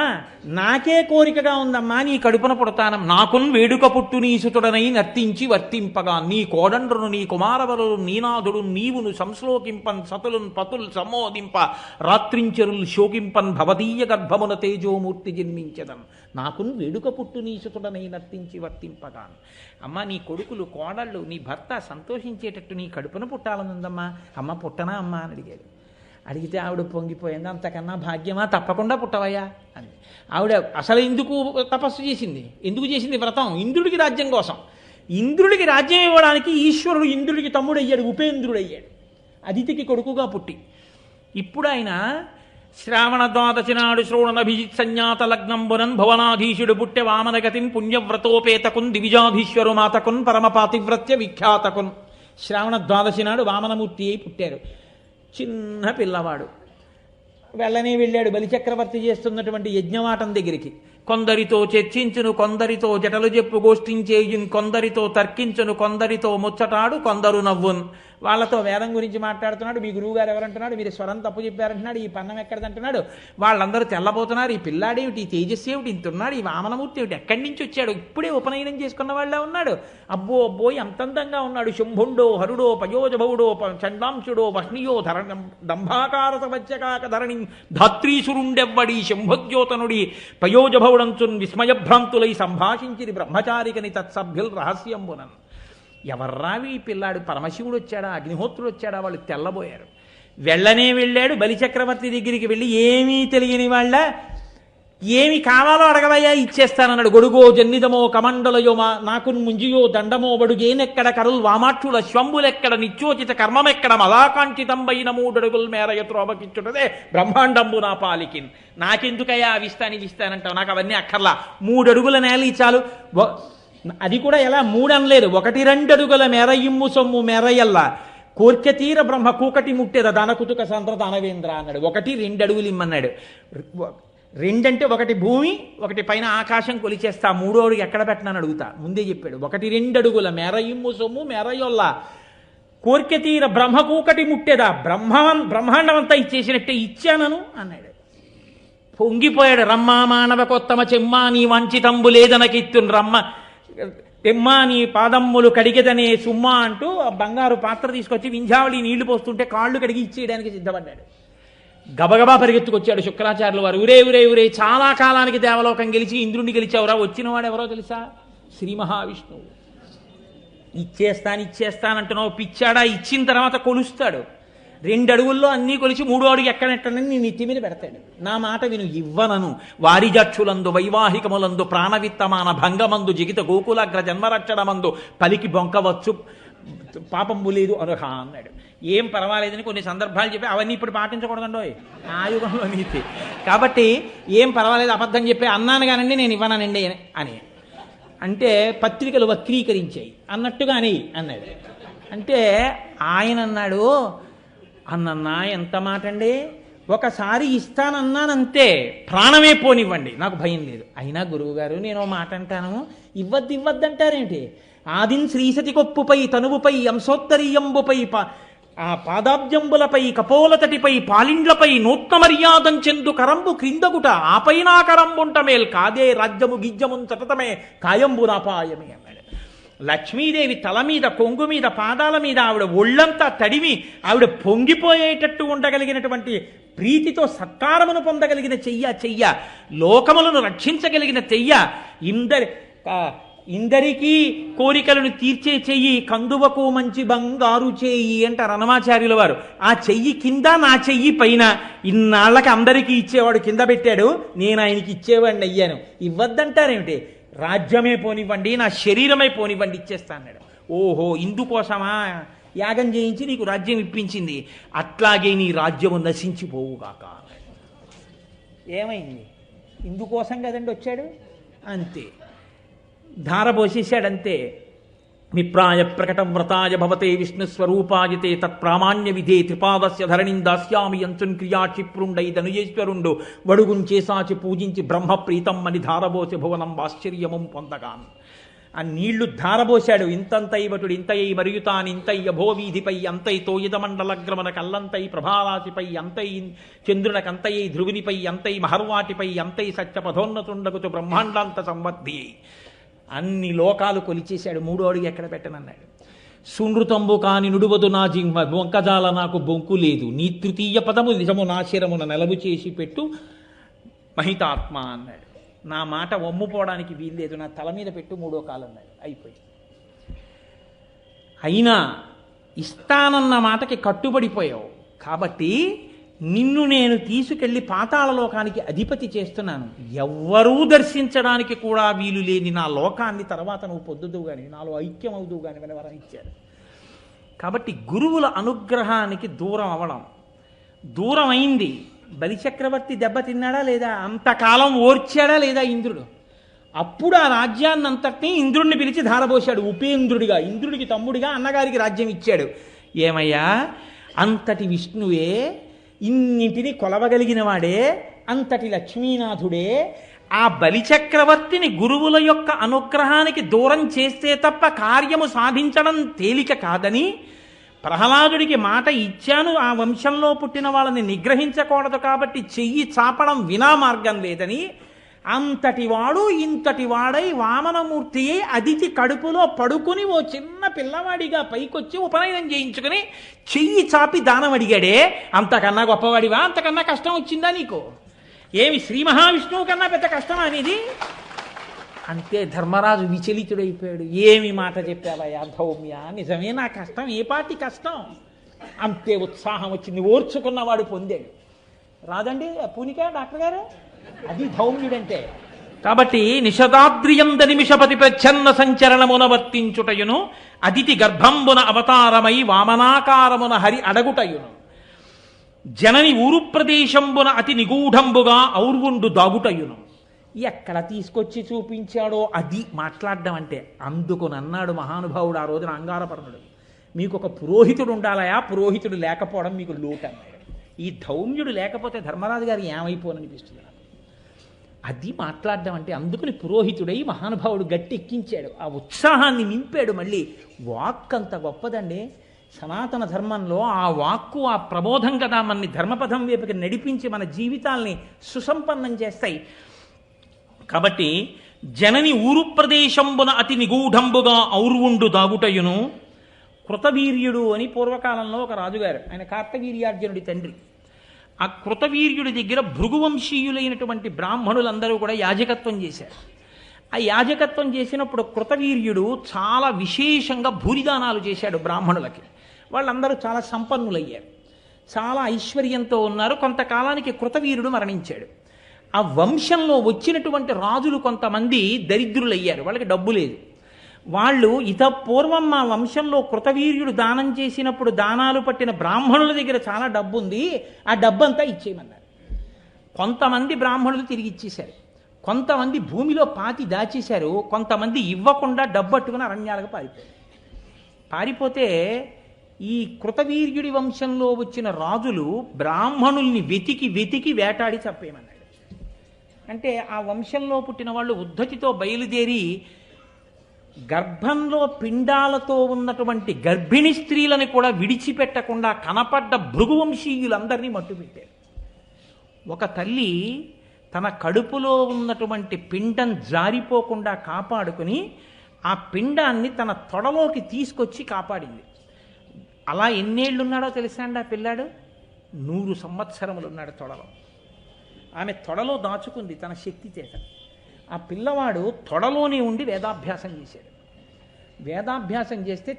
నాకే కోరికగా ఉందమ్మా, నీ కడుపున పుడతానం, నాకున్ వేడుక పుట్టు నీసుతుడనై నర్తించి వర్తింపగా, నీ కోడండ్రును నీ కుమారవరులు నీనాథుడు నీవును సంశ్లోకింపన్ సతులున్ పతుల్ సమ్మోదింప రాత్రించరులు శోకింపన్ భవదీయ గర్భమున తేజోమూర్తి జన్మించదన్, నాకున్ వేడుక పుట్టు నీసుతుడనై నర్తించి వర్తింపగా. అమ్మ నీ కొడుకులు కోడళ్ళు నీ భర్త సంతోషించేటట్టు నీ కడుపున పుట్టాలనుందమ్మా, అమ్మ పుట్టనా అమ్మా అని అడిగాడు. అడిగితే ఆవిడ పొంగిపోయింది, అంతకన్నా భాగ్యమా, తప్పకుండా పుట్టవయ్యా అని. ఆవిడ అసలు ఎందుకు తపస్సు చేసింది, ఎందుకు చేసింది వ్రతం? ఇంద్రుడికి రాజ్యం కోసం. ఇంద్రుడికి రాజ్యం ఇవ్వడానికి ఈశ్వరుడు ఇంద్రుడికి తమ్ముడు అయ్యాడు, ఉపేంద్రుడు అయ్యాడు, అదితికి కొడుకుగా పుట్టి. ఇప్పుడు ఆయన శ్రావణ ద్వాదశి నాడు శ్రోణనభిజిత్ సంజ్ఞాత లగ్నంబునన్ భువనాధీశుడు పుట్టె వామనగతిన్ పుణ్యవ్రతోపేతకున్ దివిజాధీశ్వరు మాతకున్ పరమపాతివ్రత్య విఖ్యాతకున్. శ్రావణ ద్వాదశి నాడు వామనమూర్తి అయి పుట్టారు. చిన్న పిల్లవాడు వెళ్ళనే వెళ్ళాడు బలిచక్రవర్తి చేస్తున్నటువంటి యజ్ఞవాటం దగ్గరికి. కొందరితో చర్చించును, కొందరితో జటలు చెప్పు గోష్ఠించేయున్, కొందరితో తర్కించును, కొందరితో ముచ్చటాడు, కొందరు నవ్వున్. వాళ్ళతో వేదం గురించి మాట్లాడుతున్నాడు. మీ గురువుగారు ఎవరంటున్నాడు, మీరు స్వరం తప్పు చెప్పారంటున్నాడు, ఈ పన్నం ఎక్కడదంటున్నాడు. వాళ్ళందరూ తెల్లబోతున్నారు, ఈ పిల్లాడేమిటి, ఈ తేజస్సు ఏమిటి, ఇంతున్నాడు, ఈ వామనమూర్తి ఏమిటి, ఎక్కడి నుంచి వచ్చాడు, ఇప్పుడే ఉపనయనం చేసుకున్న వాళ్ళే ఉన్నాడు, అబ్బో అబ్బో ఎంత అందంగా ఉన్నాడు, శుంభుండో హరుడో పయోజభవుడో చండాంశుడో వహ్నియో దంభాకారత వచ్చకాక ధరణి ధాత్రీసురుండెవ్వడి శంభోద్యోతనుడి పయోజభవుడంచున్ విస్మయభ్రాంతులై సంభాషించిరి బ్రహ్మచారికని తత్సభ్యుల్ రహస్యంబునన్. ఎవర్రావి ఈ పిల్లాడు, పరమశివుడు వచ్చాడా, అగ్నిహోత్రుడు వచ్చాడా? వాళ్ళు తెల్లబోయారు. వెళ్ళనే వెళ్ళాడు బలిచక్రవర్తి దగ్గరికి. వెళ్ళి ఏమీ తెలియని వాళ్ళ, ఏమి కావాలో అడగవయ్యా ఇచ్చేస్తానన్నాడు. గొడుగో జన్నిదమో కమండలయో నాకు ముంజియో దండమో బడుగేనెక్కడ కరుల్ వామాక్షుల శ్వంబులెక్కడ నిత్యోచిత కర్మమెక్కడ మలాకాంక్షితంబైన 3 అడుగుల మేర ఎత్రోబకిచ్చుటదే బ్రహ్మాండంబు నా పాలికిన్. నాకెందుకయ్యా అవిస్తానంటావు, నాకు అవన్నీ అక్కర్లా, 3 అడుగుల నేల చాలు. అది కూడా ఎలా 3 అనలేదు, 1-2 అడుగుల మేర ఇమ్ము సొమ్ము మేరయల్లా కోర్కె తీర బ్రహ్మ కూకటి ముట్టేద దానకుతుక సంద్ర దానవేంద్ర అన్నాడు. 1-2 అడుగులు ఇమ్మన్నాడు. 2 అంటే 1 భూమి, 1 పైన ఆకాశం కొలిచేస్తా, 3వ అడుగు ఎక్కడ పెట్టినాను అడుగుతా, ముందే చెప్పాడు. 1-2 అడుగుల మేర ఇమ్ము సొమ్ము మేరయొల్లా కోర్కె తీర బ్రహ్మ కూకటి ముట్టేదా, బ్రహ్మాండం అంతా ఇచ్చేసినట్టే ఇచ్చానను అన్నాడు. పొంగిపోయాడు. రమ్మా మానవ కొత్తమ చెమ్మా నీ వంచితంబు లేదనకిత్తున్, రమ్మ తెమ్మా నీ పాదమ్ములు కడిగెదనే సుమ్మా అంటూ బంగారు పాత్ర తీసుకొచ్చి వింజావళి నీళ్లు పోస్తుంటే కాళ్ళు కడిగి ఇచ్చేయడానికి సిద్ధపడ్డాడు. గబగబా పరిగెత్తుకొచ్చాడు శుక్రాచార్యుల వారు. ఊరే చాలా కాలానికి దేవలోకం గెలిచి ఇంద్రుడిని గెలిచావురా, వచ్చినవాడు ఎవరో తెలుసా? శ్రీ మహావిష్ణువు. ఇచ్చేస్తానంటున్నావు పిచ్చాడా, ఇచ్చిన తర్వాత కొలుస్తాడు. 2 అడుగుల్లో అన్నీ కొలిచి 3వ అడుగు ఎక్కడెట్టనని నీ నెత్తి మీద పెడతాడు. నా మాట విను, ఇవ్వనను వారిజక్షులందు వైవాహికములందు ప్రాణవిత్తమాన భంగమందు జిగిత గోకులాగ్ర జన్మరక్షణమందు పలికి బొంకవచ్చు పాపంబు లేదు అనుహ అన్నాడు. ఏం పర్వాలేదని కొన్ని సందర్భాలు చెప్పి అవన్నీ ఇప్పుడు పాటించకూడదండోయ్ ఆ యుగంలో నీతి. కాబట్టి ఏం పర్వాలేదు, అబద్ధం చెప్పి అన్నాను కానండి నేను ఇవ్వనండి అని అంటే పత్రికలు వక్రీకరించాయి అన్నట్టుగాని అన్నాడు. అంటే ఆయన అన్నాడు, అన్నన్నా ఎంత మాట అండి, ఒకసారి ఇస్తానన్నానంతే, ప్రాణమే పోనివ్వండి, నాకు భయం లేదు. అయినా గురువుగారు నేను మాట అంటాను, ఇవ్వద్దంటారేంటి? ఆదిన్ శ్రీసతి కొప్పుపై తనువుపై అంశోత్తరీయంబుపై ఆ పాదాబ్జంబులపై కపోలతటిపై పాలిండ్లపై నూత్న మర్యాదం చెందు కరంబు క్రిందగుట ఆపైనా కరంబుంటమేల్ కాదే రాజ్యము గిజ్జమున్ సతతమే కాయంబు నాపాయమే అన్నాడు. లక్ష్మీదేవి తల మీద, కొంగు మీద, పాదాల మీద ఆవిడ ఒళ్ళంతా తడిమి ఆవిడ పొంగిపోయేటట్టు ఉండగలిగినటువంటి ప్రీతితో సత్కారమును పొందగలిగిన చెయ్య, లోకములను రక్షించగలిగిన ఇందరికీ కోరికలను తీర్చే చెయ్యి, కందువకు మంచి బంగారు చెయ్యి అంటారు అన్నమాచార్యుల వారు. ఆ చెయ్యి కింద, నా చెయ్యి పైన, ఇన్నాళ్ళకి అందరికీ ఇచ్చేవాడు కింద పెట్టాడు, నేను ఆయనకి ఇచ్చేవాడిని అయ్యాను. ఇవ్వద్దంటారేమిటి? రాజ్యమే పోనివ్వండి, నా శరీరమే పోనివ్వండి, ఇచ్చేస్తా అన్నాడు. ఓహో, ఇందుకోసమా యాగం చేయించి నీకు రాజ్యం ఇప్పించింది, అట్లాగే నీ రాజ్యము నశించిపోవుగాక. ఏమైంది? ఇందుకోసం కదండి వచ్చాడు, అంతే. ధారపోసేశాడంతే. విప్రాయ ప్రకటం వ్రతాయ భవతే విష్ణుస్వరూపాయతే తత్ప్రామాణ్య విధే త్రిపాదస్య ధరణిం దాస్యామి యంచున్ క్రియాక్షిప్రుండై ధనుయేశ్వరుండు వడుగుంచేసాచి పూజించి బ్రహ్మప్రీతం అని ధారబోసి భువనం ఆశ్చర్యమం పొందగాను. ఆ నీళ్లు ధారబోశాడు. ఇంతంతై వటుడు ఇంతయ్యి మరియుతాని ఇంతయ్య భోవీధిపై అంతై తోయిదమండలగ్రమన కల్లంతై ప్రభారాశిపై అంతై చంద్రునకంతయ్యి ధ్రువునిపై అంతై మహర్వాటిపై అంతై సత్యపథోన్నతుండగుతు బ్రహ్మాండాంత సంవర్ధి. అన్ని లోకాలు కొలిచేశాడు. మూడో అడుగు ఎక్కడ పెట్టనన్నాడు. సునృతంబు కాని నుడువదు నా జింహ బొంకజాల నాకు బొంకు లేదు, నీ తృతీయ పదము నిజము నాశిరమున నెలవు చేసి పెట్టు మహితాత్మ అన్నాడు. నా మాట వమ్ముపోవడానికి వీల్లేదు, నా తల మీద పెట్టు మూడో కాలు అన్నాడు. అయిపోయి అయినా ఇస్తానన్న మాటకి కట్టుబడిపోయావు కాబట్టి నిన్ను నేను తీసుకెళ్లి పాతాళలోకానికి అధిపతి చేస్తున్నాను. ఎవ్వరూ దర్శించడానికి కూడా వీలు లేని నా లోకాన్ని తర్వాత నువ్వు పొద్దుదువు కానీ నాలో ఐక్యం అవుదువు కానీ అని వరం ఇచ్చారు. కాబట్టి గురువుల అనుగ్రహానికి దూరం అవడం దూరం అయింది. బలిచక్రవర్తి దెబ్బతిన్నాడా లేదా? అంతకాలం ఓర్చాడా లేదా ఇంద్రుడు? అప్పుడు ఆ రాజ్యాన్ని అంతటినీ ఇంద్రుడిని పిలిచి ధారపోశాడు. ఉపేంద్రుడిగా, ఇంద్రుడికి తమ్ముడిగా అన్నగారికి రాజ్యం ఇచ్చాడు. ఏమయ్యా, అంతటి విష్ణువే, ఇన్నింటినీ కొలవగలిగిన వాడే, అంతటి లక్ష్మీనాథుడే ఆ బలిచక్రవర్తిని గురువుల యొక్క అనుగ్రహానికి దూరం చేస్తే తప్ప కార్యము సాధించడం తేలిక కాదని, ప్రహ్లాదుడికి మాట ఇచ్చాను ఆ వంశంలో పుట్టిన వాళ్ళని నిగ్రహించకూడదు కాబట్టి చెయ్యి చాపడం వినా మార్గం లేదని, అంతటి వాడు ఇంతటి వాడై వామనమూర్తి అయి అదితి కడుపులో పడుకుని ఓ చిన్న పిల్లవాడిగా పైకొచ్చి ఉపనయనం చేయించుకుని చెయ్యి చాపి దానం అడిగాడే. అంతకన్నా గొప్పవాడివా? అంతకన్నా కష్టం వచ్చిందా నీకు? ఏమి శ్రీ మహావిష్ణువు కన్నా పెద్ద కష్టమా అనేది? అంతే ధర్మరాజు విచలితుడైపోయాడు. ఏమి మాట చెప్పావయ్యా ధౌమ్య, నిజమే నా కష్టం, ఏ పాటి కష్టం? అంతే ఉత్సాహం వచ్చింది. ఓర్చుకున్నవాడు పొందాడు. రాదండి పూనిక డాక్టర్ గారు, అది ధౌమ్యుడంటే. కాబట్టి నిషదాద్రియంద నిమిషపతి ప్రచ్ఛన్న సంచరణమున వర్తించుటయును అదితి గర్భంబున అవతారమై వామనాకారమున హరి అడగుటయును జనని ఊరు ప్రదేశంబున అతి నిగూఢంబుగా ఔర్వుండు దాగుటయును. ఎక్కడ తీసుకొచ్చి చూపించాడో అది మాట్లాడడం అంటే. అందుకునన్నాడు మహానుభావుడు ఆ రోజున అంగారపర్ణుడు, మీకు ఒక పురోహితుడు ఉండాలయా, పురోహితుడు లేకపోవడం మీకు లోటు అన్నాడు. ఈ ధౌమ్యుడు లేకపోతే ధర్మరాజు గారు ఏమైపోననిపిస్తుంది నాకు. అది మాట్లాడడం అంటే. అందుకుని పురోహితుడై మహానుభావుడు గట్టెక్కించాడు, ఆ ఉత్సాహాన్ని నింపాడు. మళ్ళీ వాక్ అంత గొప్పదండి సనాతన ధర్మంలో. ఆ వాక్కు, ఆ ప్రబోధం కదా మనని ధర్మపథం వైపుకి నడిపించి మన జీవితాల్ని సుసంపన్నం చేస్తాయి. కాబట్టి జనని ఊరు ప్రదేశంబున అతి నిగూఢంబుగా ఔర్వుండు దాగుటయును. కృతవీర్యుడు అని పూర్వకాలంలో ఒక రాజుగారు, ఆయన కార్తవీర్యార్జునుడి తండ్రి. ఆ కృతవీర్యుడి దగ్గర భృగువంశీయులైనటువంటి బ్రాహ్మణులందరూ కూడా యాజకత్వం చేశారు. ఆ యాజకత్వం చేసినప్పుడు కృతవీర్యుడు చాలా విశేషంగా భూరిదానాలు చేశాడు బ్రాహ్మణులకి. వాళ్ళందరూ చాలా సంపన్నులయ్యారు, చాలా ఐశ్వర్యంతో ఉన్నారు. కొంతకాలానికి కృతవీర్యుడు మరణించాడు. ఆ వంశంలో వచ్చినటువంటి రాజులు కొంతమంది దరిద్రులయ్యారు, వాళ్ళకి డబ్బు లేదు. వాళ్ళు పూర్వం మా వంశంలో కృతవీర్యుడు దానం చేసినప్పుడు దానాలు పట్టిన బ్రాహ్మణుల దగ్గర చాలా డబ్బు ఉంది, ఆ డబ్బంతా ఇచ్చేయమన్నారు. కొంతమంది బ్రాహ్మణులు తిరిగి ఇచ్చేశారు, కొంతమంది భూమిలో పాతి దాచేశారు, కొంతమంది ఇవ్వకుండా డబ్బట్టుకుని అరణ్యాలకు పారిపోతే ఈ కృతవీర్యుడి వంశంలో వచ్చిన రాజులు బ్రాహ్మణుల్ని వెతికి వెతికి వేటాడి చంపేయమన్నాడు. అంటే ఆ వంశంలో పుట్టిన వాళ్ళు ఉద్ధతితో బయలుదేరి గర్భంలో పిండాలతో ఉన్నటువంటి గర్భిణీ స్త్రీలను కూడా విడిచిపెట్టకుండా కనపడ్డ భృగువంశీయులందరినీ మట్టుపెట్టారు. ఒక తల్లి తన కడుపులో ఉన్నటువంటి పిండం జారిపోకుండా కాపాడుకుని ఆ పిండాన్ని తన తొడలోకి తీసుకొచ్చి కాపాడింది. అలా ఎన్నేళ్ళున్నాడో తెలుసా అండి ఆ పిల్లాడు? 100 సంవత్సరములు ఉన్నాడు తొడలో. ఆమె తొడలో దాచుకుంది తన శక్తి చేత. ఆ పిల్లవాడు తొడలోనే ఉండి వేదాభ్యాసం చేశాడు. వేదాభ్యాసం చేస్తే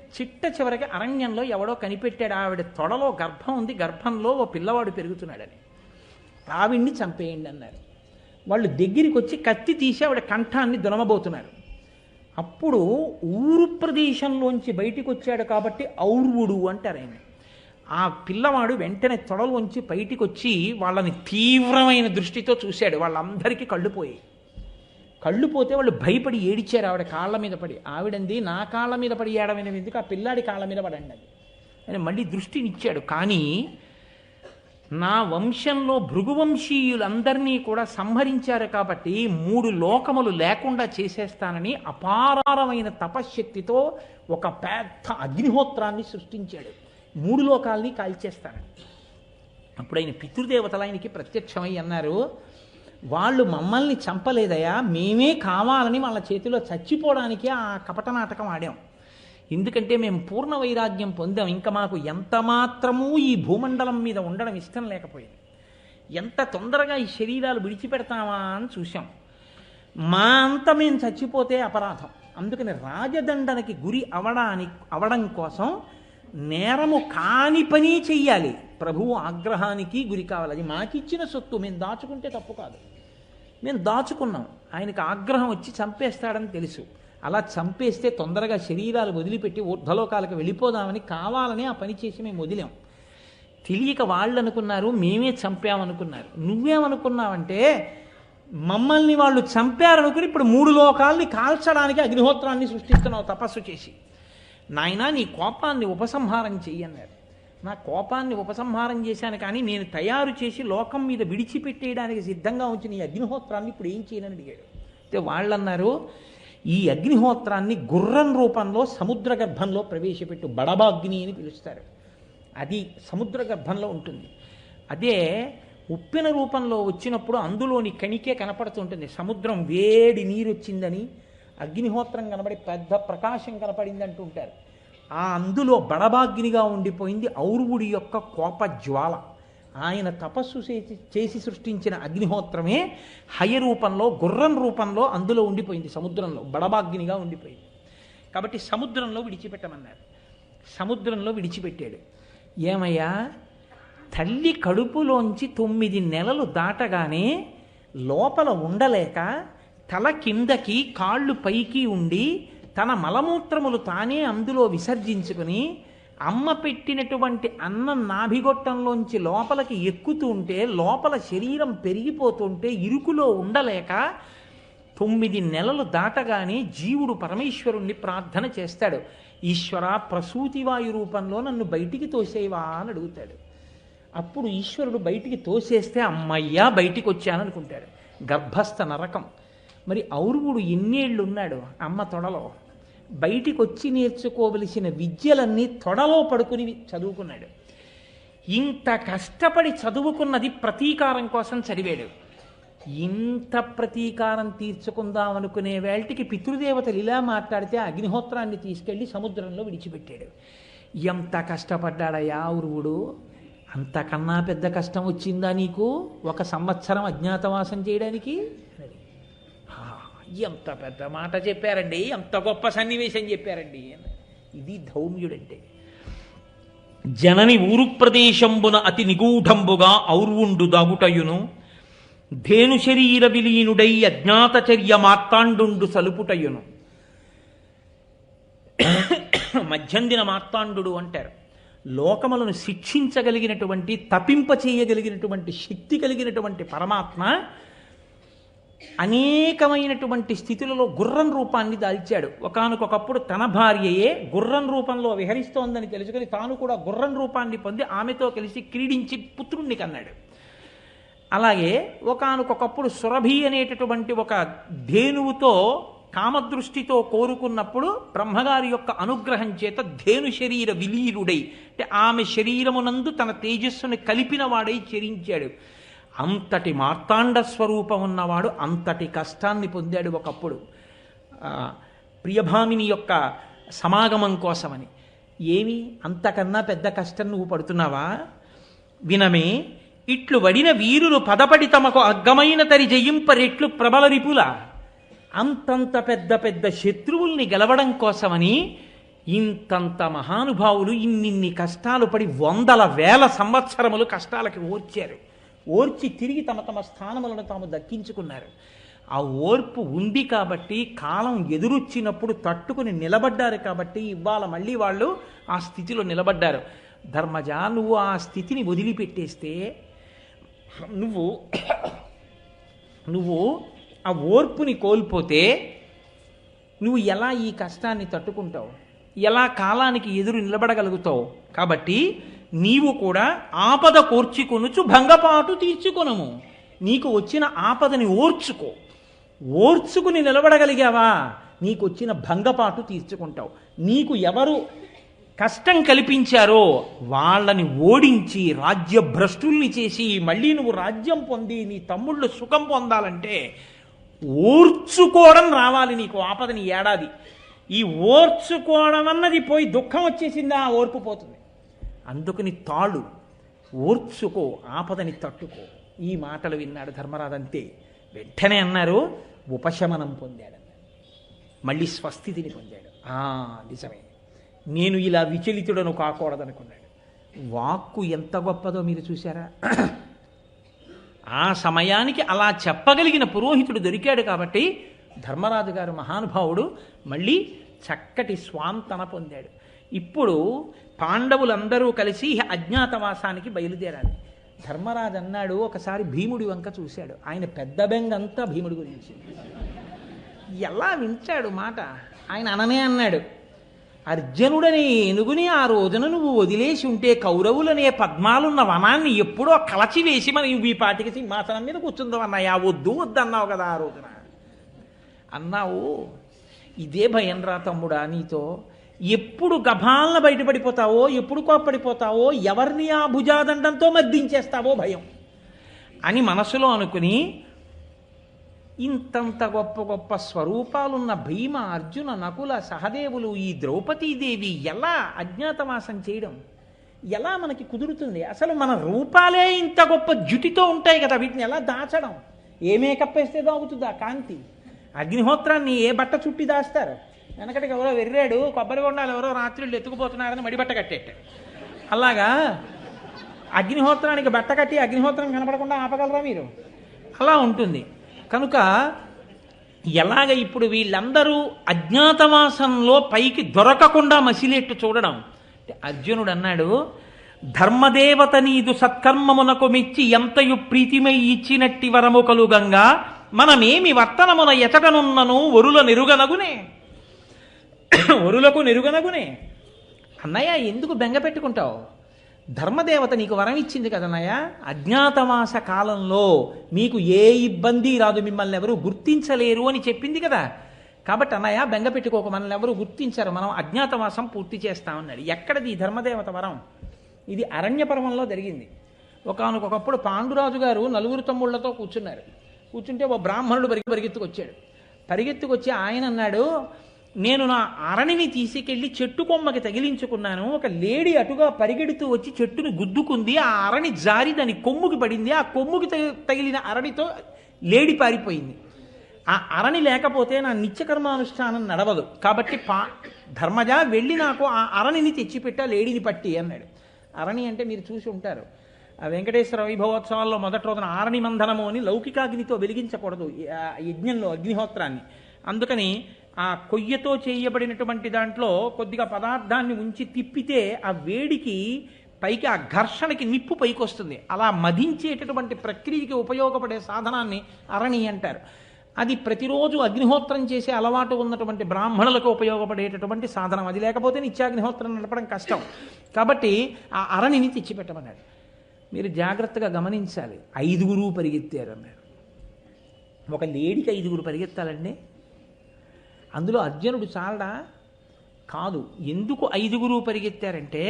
చివరికి అరణ్యంలో ఎవడో కనిపెట్టాడు, ఆవిడ తొడలో గర్భం ఉంది, గర్భంలో ఓ పిల్లవాడు పెరుగుతున్నాడని. ఆవిడ్ని చంపేయండి అన్నారు. వాళ్ళు దగ్గరికి వచ్చి కత్తి తీసి ఆవిడ కంఠాన్ని దునమబోతున్నారు. అప్పుడు ఊరు ప్రదేశంలోంచి బయటికి వచ్చాడు కాబట్టి ఔర్వుడు అంటారు ఆయన. ఆ పిల్లవాడు వెంటనే తొడలోంచి బయటికి వచ్చి వాళ్ళని తీవ్రమైన దృష్టితో చూశాడు. వాళ్ళందరికీ కళ్ళు పోయాయి. కళ్ళు పోతే వాళ్ళు భయపడి ఏడిచారు ఆవిడ కాళ్ళ మీద పడి. ఆవిడంది, నా కాళ్ళ మీద పడి ఏడమైన ఎందుకు, ఆ పిల్లాడి కాళ్ళ మీద పడండి అది అని మళ్ళీ దృష్టినిచ్చాడు. కానీ నా వంశంలో భృగువంశీయులందరినీ కూడా సంహరించారు కాబట్టి 3 లోకములు లేకుండా చేసేస్తానని అపారమైన తపశ్శక్తితో ఒక పెద్ద అగ్నిహోత్రాన్ని సృష్టించాడు. 3 లోకాల్ని కాల్చేస్తానని. అప్పుడు ఆయన పితృదేవతలు ఆయనకి ప్రత్యక్షమై అన్నారు, వాళ్ళు మమ్మల్ని చంపలేదయా, మేమే కావాలని వాళ్ళ చేతిలో చచ్చిపోవడానికి ఆ కపట నాటకం ఆడాం. ఎందుకంటే మేము పూర్ణ వైరాగ్యం పొందాం. ఇంకా మాకు ఎంత మాత్రమూ ఈ భూమండలం మీద ఉండడం ఇష్టం లేకపోయింది. ఎంత తొందరగా ఈ శరీరాలు విడిచిపెడతామా అని చూసాం. మా అంత మేము చచ్చిపోతే అపరాధం. అందుకని రాజదండనకి గురి అవడం కోసం నేరము కాని పని చెయ్యాలి. ప్రభువు ఆగ్రహానికి గురి కావాలి. అది మాకిచ్చిన సొత్తు, మేము దాచుకుంటే తప్పు కాదు. మేము దాచుకున్నాం. ఆయనకు ఆగ్రహం వచ్చి చంపేస్తాడని తెలుసు. అలా చంపేస్తే తొందరగా శరీరాలు వదిలిపెట్టి ఊర్ధ్వలోకాలకు వెళ్ళిపోదామని కావాలని ఆ పని చేసి మేము వదిలాం. తెలియక వాళ్ళు అనుకున్నారు మేమే చంపామనుకున్నారు. నువ్వేమనుకున్నావంటే మమ్మల్ని వాళ్ళు చంపారనుకుని ఇప్పుడు 3 లోకాల్ని కాల్చడానికి అగ్నిహోత్రాన్ని సృష్టిస్తున్నావు తపస్సు చేసి. నాయనా, నీ కోపాన్ని ఉపసంహారం చెయ్యన్నారు. నా కోపాన్ని ఉపసంహారం చేశాను, కానీ నేను తయారు చేసి లోకం మీద విడిచిపెట్టేయడానికి సిద్ధంగా ఉంచిన ఈ అగ్నిహోత్రాన్ని ఇప్పుడు ఏం చేయనని అడిగాడు. అయితే వాళ్ళన్నారు, ఈ అగ్నిహోత్రాన్ని గుర్రం రూపంలో సముద్ర గర్భంలో ప్రవేశపెట్టు, బడబాగ్ని అని పిలుస్తారు. అది సముద్ర గర్భంలో ఉంటుంది. అదే ఉప్పెన రూపంలో వచ్చినప్పుడు అందులోని కణికే కనపడుతుంటుంది. సముద్రం వేడి నీరు వచ్చిందని, అగ్నిహోత్రం కనబడి పెద్ద ప్రకాశం కనపడింది అంటుంటారు. ఆ అందులో బడబాగ్నిగా ఉండిపోయింది ఔర్వుడి యొక్క కోప జ్వాల. ఆయన తపస్సు చేసి సృష్టించిన అగ్నిహోత్రమే హయ రూపంలో, గుర్రం రూపంలో అందులో ఉండిపోయింది. సముద్రంలో బడబాగ్నిగా ఉండిపోయింది. కాబట్టి సముద్రంలో విడిచిపెట్టమన్నారు. సముద్రంలో విడిచిపెట్టాడు. ఏమయ్యా, తల్లి కడుపులోంచి 9 నెలలు దాటగానే లోపల ఉండలేక తల కిందకి కాళ్ళు పైకి ఉండి తన మలమూత్రములు తానే అందులో విసర్జించుకుని అమ్మ పెట్టినటువంటి అన్నం నాభిగొట్టంలోంచి లోపలికి ఎక్కుతూ ఉంటే లోపల శరీరం పెరిగిపోతుంటే ఇరుకులో ఉండలేక 9 నెలలు దాటగానే జీవుడు పరమేశ్వరుణ్ణి ప్రార్థన చేస్తాడు. ఈశ్వర, ప్రసూతివాయు రూపంలో నన్ను బయటికి తోసేవా అని అడుగుతాడు. అప్పుడు ఈశ్వరుడు బయటికి తోసేస్తే అమ్మయ్యా బయటికి వచ్చాననుకుంటాడు. గర్భస్థ నరకం. మరి ఔర్వుడు ఎన్నేళ్ళు ఉన్నాడు అమ్మ తొడలో? బయటికి వచ్చి నేర్చుకోవలసిన విద్యలన్నీ తొడలో పడుకుని చదువుకున్నాడు. ఇంత కష్టపడి చదువుకున్నది ప్రతీకారం కోసం చదివాడు. ఇంత ప్రతీకారం తీర్చుకుందామనుకునే వేళటికి పితృదేవతలు ఇలా మాట్లాడితే అగ్నిహోత్రాన్ని తీసుకెళ్లి సముద్రంలో విడిచిపెట్టాడు. ఎంత కష్టపడ్డాడయ్యా ఔర్వుడు! అంతకన్నా పెద్ద కష్టం వచ్చిందా నీకు 1 సంవత్సరం అజ్ఞాతవాసం చేయడానికి? ఎంత పెద్ద మాట చెప్పారండి, ఎంత గొప్ప సన్నివేశం చెప్పారండి. ఇది ధౌమ్యుడంటే. జనని ఊరు ప్రదేశంబున అతి నిగూఢంబుగా ఔర్వుండు దాగుటయును, ధేను శరీర విలీనుడై అజ్ఞాతచర్య మార్తాండు సలుపుటయును. మధ్యందిన మార్తాండు అంటారు. లోకములను శిక్షించగలిగినటువంటి, తపింప చేయగలిగినటువంటి శక్తి కలిగినటువంటి పరమాత్మ అనేకమైనటువంటి స్థితులలో గుర్రం రూపాన్ని దాల్చాడు. ఒకానొకప్పుడు తన భార్యయే గుర్రం రూపంలో విహరిస్తోందని తెలుసుకుని తాను కూడా గుర్రం రూపాన్ని పొంది ఆమెతో కలిసి క్రీడించి పుత్రుణ్ణి కన్నాడు. అలాగే ఒకానొకప్పుడు సురభి అనేటటువంటి ఒక ధేనువుతో కామదృష్టితో కోరుకున్నప్పుడు బ్రహ్మగారి యొక్క అనుగ్రహం చేత ధేను శరీర విలీనుడై, అంటే ఆమె శరీరమునందు తన తేజస్సును కలిపిన వాడై చెరించాడు. అంతటి మార్తాండ స్వరూపం ఉన్నవాడు అంతటి కష్టాన్ని పొందాడు ఒకప్పుడు ప్రియభామిని యొక్క సమాగమం కోసమని. ఏమి అంతకన్నా పెద్ద కష్టం నువ్వు పడుతున్నావా? వినమే, ఇట్లు వడిన వీరులు పదపడి తమకు అగ్గమైన తరి జయింపరెట్లు ప్రబల రిపుల. అంతంత పెద్ద పెద్ద శత్రువుల్ని గెలవడం కోసమని ఇంతంత మహానుభావులు ఇన్నిన్ని కష్టాలు పడి 100,000 సంవత్సరములు కష్టాలకి ఓర్చారు. ఓర్చి తిరిగి తమ తమ స్థానములను తాము దక్కించుకున్నారు. ఆ ఓర్పు ఉంది కాబట్టి, కాలం ఎదురొచ్చినప్పుడు తట్టుకుని నిలబడ్డారు కాబట్టి ఇవాళ మళ్ళీ వాళ్ళు ఆ స్థితిలో నిలబడ్డారు. ధర్మజ, నువ్వు ఆ స్థితిని వదిలిపెట్టేస్తే నువ్వు ఆ ఓర్పుని కోల్పోతే నువ్వు ఎలా ఈ కష్టాన్ని తట్టుకుంటావు, ఎలా కాలానికి ఎదురు నిలబడగలుగుతావు? కాబట్టి నీవు కూడా ఆపద కోర్చుకొనుచు భంగపాటు తీర్చుకొనము. నీకు వచ్చిన ఆపదని ఓర్చుకుని నిలబడగలిగావా, నీకు వచ్చిన భంగపాటు తీర్చుకుంటావు. నీకు ఎవరు కష్టం కల్పించారో వాళ్ళని ఓడించి రాజ్యభ్రష్టుల్ని చేసి మళ్ళీ నువ్వు రాజ్యం పొంది నీ తమ్ముళ్ళు సుఖం పొందాలంటే ఓర్చుకోవడం రావాలి నీకు. ఆపదని ఏడాది ఈ ఓర్చుకోవడం అన్నది పోయి దుఃఖం వచ్చేసిందా, ఆ ఓర్పు పోతుంది. అందుకని తాళు, ఓర్చుకో, ఆపదని తట్టుకో. ఈ మాటలు విన్నాడు ధర్మరాజు. అంతే, వెంటనే అన్నారు ఉపశమనం పొందాడు, మళ్ళీ స్వస్థితిని పొందాడు. నిజమే, నేను ఇలా విచలితుడను కాకూడదనుకున్నాడు. వాక్కు ఎంత గొప్పదో మీరు చూశారా? ఆ సమయానికి అలా చెప్పగలిగిన పురోహితుడు దొరికాడు కాబట్టి ధర్మరాజు గారు మహానుభావుడు మళ్ళీ చక్కటి స్వాంతన పొందాడు. ఇప్పుడు పాండవులందరూ కలిసి అజ్ఞాతవాసానికి బయలుదేరాలి. ధర్మరాజు అన్నాడు, ఒకసారి భీముడి వంక చూశాడు. ఆయన పెద్ద బెంగంతా భీముడి గురించి. ఎలా వింటాడు మాట? ఆయన అననే అన్నాడు, అర్జునుడనే ఏనుగుని ఆ రోజున నువ్వు వదిలేసి ఉంటే కౌరవులనే పద్మాలున్న వనాన్ని ఎప్పుడో కలచివేసి మనం ఈ పాటికి సింహాసనం మీద కూర్చుందాం అన్నాయా? వద్దు అన్నావు కదా ఆ రోజున. అన్నావు, ఇదే భయం రా తమ్ముడా నీతో. ఎప్పుడు గభాలన బయటపడిపోతావో, ఎప్పుడు కోప్పడిపోతావో, ఎవరిని ఆ భుజాదండంతో మర్దించేస్తావో భయం అని మనసులో అనుకుని, ఇంతంత గొప్ప గొప్ప స్వరూపాలున్న భీమ, అర్జున, నకుల, సహదేవులు, ఈ ద్రౌపదీదేవి ఎలా అజ్ఞాతవాసం చేయడం ఎలా మనకి కుదురుతుంది? అసలు మన రూపాలే ఇంత గొప్ప జుటితో ఉంటాయి కదా, వీటిని ఎలా దాచడం? ఏ మేకప్ వేస్తే దాగుతుందా కాంతి? అగ్నిహోత్రాన్ని ఏ బట్ట చుట్టి దాస్తారు? వెనకటికి ఎవరో వెర్రాడు, కొబ్బరి బొండాలు ఎవరో రాత్రులు ఎత్తుకుపోతున్నారని మడిబట్ట కట్టేట. అలాగా అగ్నిహోత్రానికి బట్ట కట్టి అగ్నిహోత్రం కనపడకుండా ఆపగలరా మీరు? అలా ఉంటుంది. కనుక ఎలాగ ఇప్పుడు వీళ్ళందరూ అజ్ఞాతవాసంలో పైకి దొరకకుండా మసిలేట్టు చూడడం. అర్జునుడు అన్నాడు, ధర్మదేవత నీదు సత్కర్మమునకు మెచ్చి ఎంతయు ప్రీతిమై ఇచ్చినట్టి వరము కలుగంగా మనమేమి వర్తనమున ఎచటనున్నను ఒరులకు నెరుగనగునే. అన్నయ్య, ఎందుకు బెంగ పెట్టుకుంటావు? ధర్మదేవత నీకు వరం ఇచ్చింది కదన్నయ్య. అజ్ఞాతవాస కాలంలో మీకు ఏ ఇబ్బంది రాదు, మిమ్మల్ని ఎవరు గుర్తించలేరు అని చెప్పింది కదా. కాబట్టి అన్నయ్య బెంగ పెట్టుకోక, మనల్ని ఎవరు గుర్తించారు, మనం అజ్ఞాతవాసం పూర్తి చేస్తామన్నాడు. ఎక్కడది ఈ ధర్మదేవత వరం? ఇది అరణ్య పర్వంలో జరిగింది. ఒకానొకప్పుడు పాండురాజు గారు నలుగురు తమ్ముళ్లతో కూర్చుంటే ఓ బ్రాహ్మణుడు పరిగెత్తుకొచ్చి ఆయన అన్నాడు, నేను నా అరణిని తీసుకెళ్లి చెట్టు కొమ్మకి తగిలించుకున్నాను. ఒక లేడీ అటుగా పరిగెడుతూ వచ్చి చెట్టుని గుద్దుకుంది. ఆ అరణి జారి దాని కొమ్ముకి పడింది. ఆ కొమ్ముకి తగిలిన అరణితో లేడీ పారిపోయింది. ఆ అరణి లేకపోతే నా నిత్యకర్మానుష్ఠానం నడవదు. కాబట్టి ధర్మజ వెళ్ళి నాకు ఆ అరణిని తెచ్చిపెట్టా, లేడీని పట్టి అన్నాడు. అరణి అంటే మీరు చూసి ఉంటారు, వెంకటేశ్వర వైభవోత్సవాల్లో మొదటి రోజున ఆరణి మంధనము అని లౌకికాగ్నితో వెలిగించకూడదు యజ్ఞంలో అగ్నిహోత్రాన్ని. అందుకని ఆ కొయ్యతో చేయబడినటువంటి దాంట్లో కొద్దిగా పదార్థాన్ని ఉంచి తిప్పితే ఆ వేడికి పైకి ఆ ఘర్షణకి నిప్పు పైకి వస్తుంది. అలా మధించేటటువంటి ప్రక్రియకి ఉపయోగపడే సాధనాన్ని అరణి అంటారు. అది ప్రతిరోజు అగ్నిహోత్రం చేసే అలవాటు ఉన్నటువంటి బ్రాహ్మణులకు ఉపయోగపడేటటువంటి సాధనం. అది లేకపోతే నిత్యాగ్నిహోత్రం నడపడం కష్టం. కాబట్టి ఆ అరణిని తెచ్చిపెట్టమన్నాడు. మీరు జాగ్రత్తగా గమనించాలి. 5 పరిగెత్తారన్నారు. ఒక లేడీకి 5 పరిగెత్తాలండి? అందులో అర్జునుడు చాలడా? కాదు. ఎందుకు 5 పరిగెత్తారంటే,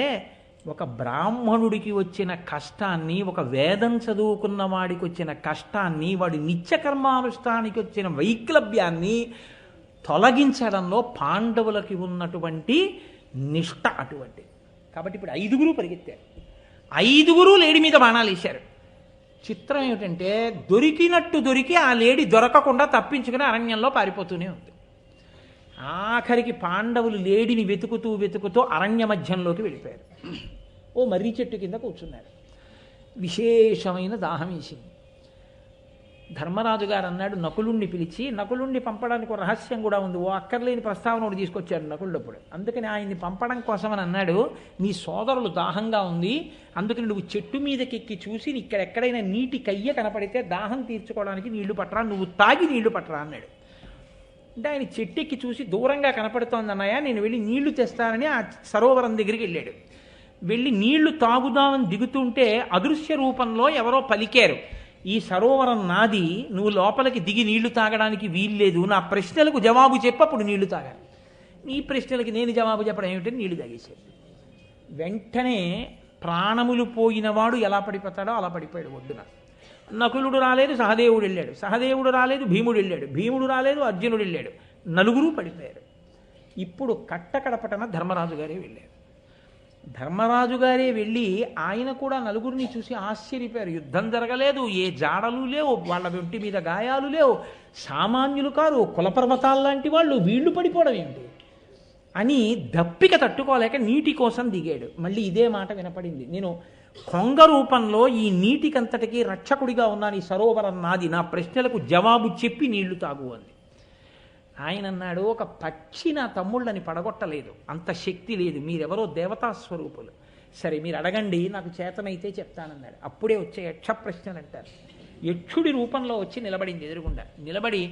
ఒక బ్రాహ్మణుడికి వచ్చిన కష్టాన్ని, ఒక వేదం చదువుకున్న వాడికి వచ్చిన కష్టాన్ని, వాడి నిత్యకర్మానుష్ఠానికి వచ్చిన వైక్లభ్యాన్ని తొలగించడంలో పాండవులకి ఉన్నటువంటి నిష్ఠ అటువంటి. కాబట్టి ఇప్పుడు 5 పరిగెత్తారు. 5 లేడీ మీద బాణాలు వేశారు. చిత్రం ఏమిటంటే, దొరికి ఆ లేడీ దొరకకుండా తప్పించుకుని అరణ్యంలో పారిపోతూనే ఉంది. ఆఖరికి పాండవులు లేడిని వెతుకుతూ అరణ్య మధ్యంలోకి వెళ్ళిపోయారు. ఓ మర్రి చెట్టు కింద కూర్చున్నారు. విశేషమైన దాహం వేసింది. ధర్మరాజు గారు అన్నాడు నకులుణ్ణి పిలిచి, నకులుణ్ణి పంపడానికి ఒక రహస్యం కూడా ఉంది. ఓ అక్కర్లేని ప్రస్తావన ఒకటి తీసుకొచ్చాడు నకులుడప్పుడు. అందుకని ఆయన్ని పంపడం కోసమని అన్నాడు, నీ సోదరులు దాహంగా ఉంది, అందుకని నువ్వు చెట్టు మీదకి ఎక్కి చూసి ఇక్కడెక్కడైనా నీటి కయ్య కనపడితే దాహం తీర్చుకోవడానికి నీళ్లు పట్టరా, నువ్వు తాగి నీళ్లు పట్టరా అన్నాడు. అంటే ఆయన చెట్టెక్కి చూసి దూరంగా కనపడుతోంది అన్నయ్య, నేను వెళ్ళి నీళ్లు తెస్తానని ఆ సరోవరం దగ్గరికి వెళ్ళాడు. వెళ్ళి నీళ్లు తాగుదామని దిగుతుంటే అదృశ్య రూపంలో ఎవరో పలికారు, ఈ సరోవరం నాది, నువ్వు లోపలికి దిగి నీళ్లు తాగడానికి వీల్లేదు, నా ప్రశ్నలకు జవాబు చెప్పి అప్పుడు నీళ్లు తాగాలి. నీ ప్రశ్నలకి నేను జవాబు చెప్పడం ఏమిటని నీళ్లు తాగేశాడు. వెంటనే ప్రాణములు పోయినవాడు ఎలా పడిపోతాడో అలా పడిపోయాడు ఒడ్డున. నకులుడు రాలేదు, సహదేవుడు వెళ్ళాడు, సహదేవుడు రాలేదు, భీముడు వెళ్ళాడు, భీముడు రాలేదు, అర్జునుడు వెళ్ళాడు, నలుగురు పడిపోయారు. ఇప్పుడు కట్టకడపటన ధర్మరాజు గారే వెళ్ళారు. ధర్మరాజు గారే వెళ్ళి ఆయన కూడా నలుగురిని చూసి ఆశ్చర్యపోయారు. యుద్ధం జరగలేదు, ఏ జాడలు లేవు, వాళ్ళ ఒంటి మీద గాయాలు లేవు, సామాన్యులు కారు, కులపర్వతాల్లాంటి వాళ్ళు, వీళ్ళు పడిపోవడం ఏమిటి అని దప్పిక తట్టుకోలేక నీటి కోసం దిగాడు. మళ్ళీ ఇదే మాట వినపడింది, నేను కొంగ రూపంలో ఈ నీటికంతటికి రక్షకుడిగా ఉన్నాను, ఈ సరోవరం నాది, నా ప్రశ్నలకు జవాబు చెప్పి నీళ్లు తాగు అంది. ఆయన అన్నాడు, ఒక పక్షి నా తమ్ముళ్ళని పడగొట్టలేదు, అంత శక్తి లేదు, మీరెవరో దేవతా స్వరూపులు, సరే మీరు అడగండి, నాకు చేతనైతే చెప్తానన్నాడు. అప్పుడే వచ్చే యక్ష ప్రశ్నలు అంటారు. యక్షుడి రూపంలో వచ్చి నిలబడింది ఎదురుగుండా. నిలబడి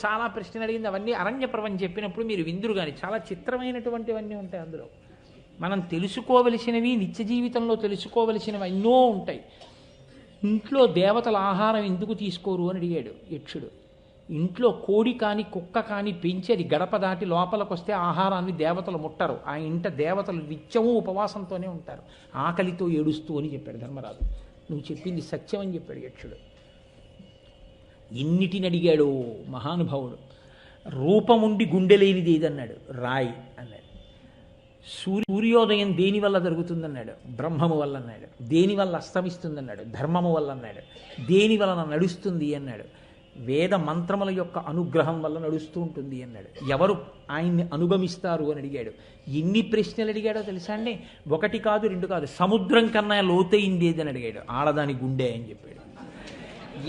చాలా ప్రశ్నలు అడిగింది. అవన్నీ అరణ్యపర్వం చెప్పినప్పుడు మీరు విందురు కానీ చాలా చిత్రమైనటువంటివన్నీ ఉంటాయి అందులో. మనం తెలుసుకోవలసినవి, నిత్య జీవితంలో తెలుసుకోవలసినవి ఎన్నో ఉంటాయి. ఇంట్లో దేవతల ఆహారం ఎందుకు తీసుకోరు అని అడిగాడు యక్షుడు. ఇంట్లో కోడి కానీ కుక్క కానీ పెంచి అది గడప దాటి లోపలికి వస్తే ఆహారాన్ని దేవతలు ముట్టరు, ఆ ఇంట దేవతలు నిత్యము ఉపవాసంతోనే ఉంటారు, ఆకలితో ఏడుస్తూ అని చెప్పాడు ధర్మరాజు. నువ్వు చెప్పింది సత్యం అని చెప్పాడు యక్షుడు. ఎన్నిటిని అడిగాడు మహానుభావుడు. రూపముండి గుండె లేనిది ఏదన్నాడు, రాయి అన్నాడు. సూర్యోదయం దేని వల్ల జరుగుతుందన్నాడు, బ్రహ్మము వల్ల అన్నాడు. దేని వల్ల అస్తమిస్తుందన్నాడు, ధర్మము వల్ల అన్నాడు. దేని వలన నడుస్తుంది అన్నాడు, వేద మంత్రముల యొక్క అనుగ్రహం వల్ల నడుస్తూ ఉంటుంది అన్నాడు. ఎవరు ఆయన్ని అనుగమిస్తారు అని అడిగాడు. ఎన్ని ప్రశ్నలు అడిగాడో తెలుసా అండి, ఒకటి కాదు రెండు కాదు, సముద్రం కన్నా లోతైంది ఏదని అడిగాడు, ఆడదాని గుండె అని చెప్పాడు.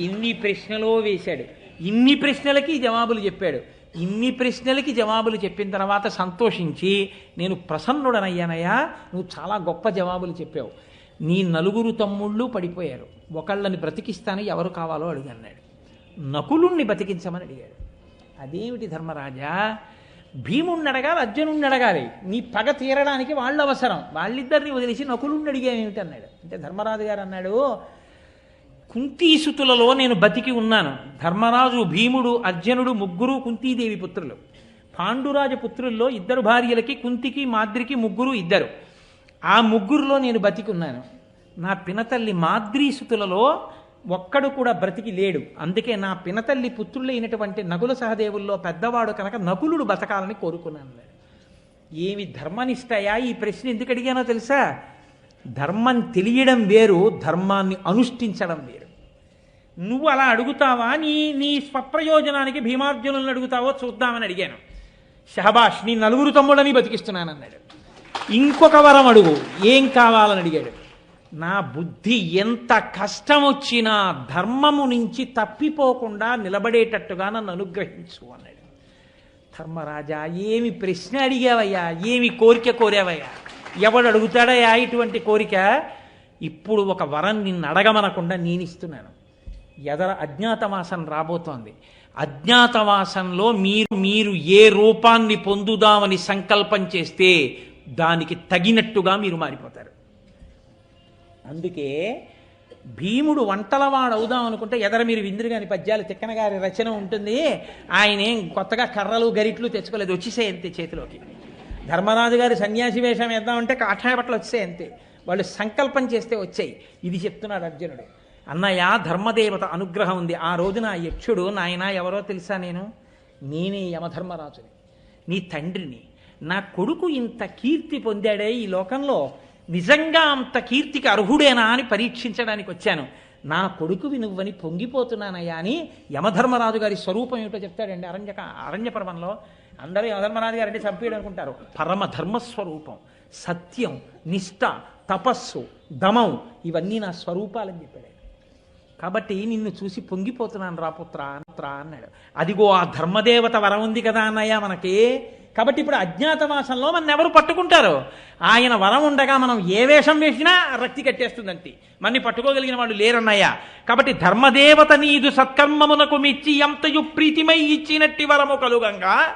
ఎన్ని ప్రశ్నలో వేశాడు, ఇన్ని ప్రశ్నలకి జవాబులు చెప్పాడు. ఇన్ని ప్రశ్నలకి జవాబులు చెప్పిన తర్వాత సంతోషించి, నేను ప్రసన్నుడనయ్యానయ్యా, నువ్వు చాలా గొప్ప జవాబులు చెప్పావు, నీ నలుగురు తమ్ముళ్ళు పడిపోయారు, ఒకళ్ళని బ్రతికిస్తాను, ఎవరు కావాలో అడుగన్నాడు. నకులుణ్ణి బతికించమని అడిగాడు. అదేమిటి ధర్మరాజా, భీముణ్ణి అడగాలి, అర్జునుణ్ణి అడగాలి, నీ పగ తీరడానికి వాళ్ళు అవసరం, వాళ్ళిద్దరిని వదిలేసి నకులుణ్ణి అడిగామేమిటి అన్నాడు. అంటే ధర్మరాజు గారు అన్నాడు, కుంతీసుతులలో నేను బతికి ఉన్నాను. ధర్మరాజు, భీముడు, అర్జునుడు ముగ్గురు కుంతీదేవి పుత్రులు. పాండురాజ పుత్రుల్లో ఇద్దరు భార్యలకి, కుంతికి మాద్రికి ముగ్గురు ఇద్దరు. ఆ ముగ్గురులో నేను బతికి ఉన్నాను. నా పినతల్లి మాద్రీసుతులలో ఒక్కడు కూడా బ్రతికి లేడు, అందుకే నా పినతల్లి పుత్రులైనటువంటి నకుల సహదేవుల్లో పెద్దవాడు కనుక నకులుడు బతకాలని కోరుకున్నాను. ఏమి ధర్మనిష్టయా, ఈ ప్రశ్న ఎందుకు అడిగానో తెలుసా, ధర్మం తెలియడం వేరు, ధర్మాన్ని అనుష్ఠించడం వేరు. నువ్వు అలా అడుగుతావా, నీ స్వప్రయోజనానికి భీమార్జునులను అడుగుతావో చూద్దామని అడిగాను. షహబాష్, నీ నలుగురు తమ్ముళ్ళని బతికిస్తున్నానన్నాడు. ఇంకొక వరం అడుగు, ఏం కావాలని అడిగాడు. నా బుద్ధి ఎంత కష్టం వచ్చినా ధర్మము నుంచి తప్పిపోకుండా నిలబడేటట్టుగా నన్ను అనుగ్రహించు అన్నాడు. ధర్మరాజా, ఏమి ప్రశ్న అడిగావయ్యా, ఏమి కోరిక కోరావయ్యా, ఎవడు అడుగుతాడయ్యా ఇటువంటి కోరిక, ఇప్పుడు ఒక వరం నిన్ను అడగమనకుండా నేను ఇస్తున్నాను. ఎదర అజ్ఞాతవాసం రాబోతోంది. అజ్ఞాతవాసంలో మీరు ఏ రూపాన్ని పొందుదామని సంకల్పం చేస్తే దానికి తగినట్టుగా మీరు మారిపోతారు. అందుకే భీముడు వంటలవాడు అవుదాం అనుకుంటే ఎదర మీరు విందురుగాని పద్యాలు తిక్కన గారి రచన ఉంటుంది, ఆయనేం కొత్తగా కర్రలు గరిట్లు తెచ్చుకోలేదు, వచ్చేసాయి అంతే చేతిలోకి. ధర్మరాజు గారి సన్యాసి వేషం వేద్దామంటే కాషాయ బట్టలు వచ్చాయి అంతే, వాళ్ళు సంకల్పం చేస్తే వచ్చాయి. ఇది చెప్తున్నాడు అర్జునుడు. అన్నయ్య, ధర్మదేవత అనుగ్రహం ఉంది. ఆ రోజున ఆ యక్షుడు, నాయన ఎవరో తెలుసా, నేనే యమధర్మరాజుని, నీ తండ్రిని. నా కొడుకు ఇంత కీర్తి పొందాడే ఈ లోకంలో, నిజంగా అంత కీర్తికి అర్హుడేనా అని పరీక్షించడానికి వచ్చాను. నా కొడుకువి నువ్వని పొంగిపోతున్నానయ్యా అని యమధర్మరాజు గారి స్వరూపం ఏమిటో చెప్తాడండి అరణ్యపర్వంలో. అందరూ యమధర్మరాజు గారు అంటే చంపేయడం అనుకుంటారు. పరమ ధర్మస్వరూపం, సత్యం, నిష్ఠ, తపస్సు, దమం, ఇవన్నీ నా స్వరూపాలని చెప్పాడు. కాబట్టి నిన్ను చూసి పొంగిపోతున్నాను రా పుత్ర అన్నాడు. అదిగో ఆ ధర్మదేవత వరం ఉంది కదా అన్నయ్య మనకి. కాబట్టి ఇప్పుడు అజ్ఞాతవాసంలో మన ఎవరు పట్టుకుంటారు? ఆయన వరం ఉండగా మనం ఏ వేషం వేసినా రక్తి కట్టేస్తుందంతే. మనని పట్టుకోగలిగిన వాళ్ళు లేరన్నయ్య. కాబట్టి ధర్మదేవత నీదు సత్కర్మమునకు మెచ్చి ఎంతయు ప్రీతిమై ఇచ్చినట్టి వరము కలుగంగా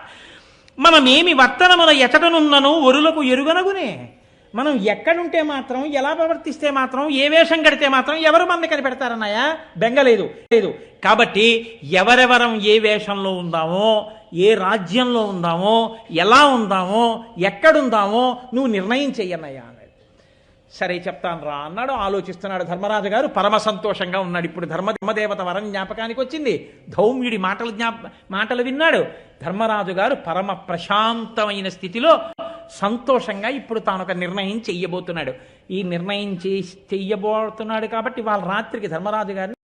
మనమేమి వర్తనమున ఎచటనున్నను ఒరులకు ఎరుగనగునే. మనం ఎక్కడుంటే మాత్రం, ఎలా ప్రవర్తిస్తే మాత్రం, ఏ వేషం కడితే మాత్రం ఎవరు మనని కనిపెడతారన్నయ్య? బెంగలేదు లేదు. కాబట్టి ఎవరెవరం ఏ వేషంలో ఉందామో, ఏ రాజ్యంలో ఉందామో, ఎలా ఉందామో, ఎక్కడుందామో నువ్వు నిర్ణయం చెయ్యన్నయ్యా అన్నాడు. సరే చెప్తాను రా అన్నాడు. ఆలోచిస్తున్నాడు ధర్మరాజు గారు. పరమ సంతోషంగా ఉన్నాడు. ఇప్పుడు ధర్మదేవత వరం జ్ఞాపకానికి వచ్చింది. ధౌమ్యుడి మాటలు విన్నాడు. ధర్మరాజు గారు పరమ ప్రశాంతమైన స్థితిలో సంతోషంగా ఇప్పుడు తాను ఒక నిర్ణయం చెయ్యబోతున్నాడు. ఈ నిర్ణయం చెయ్యబోతున్నాడు కాబట్టి వాళ్ళ రాత్రికి ధర్మరాజు గారిని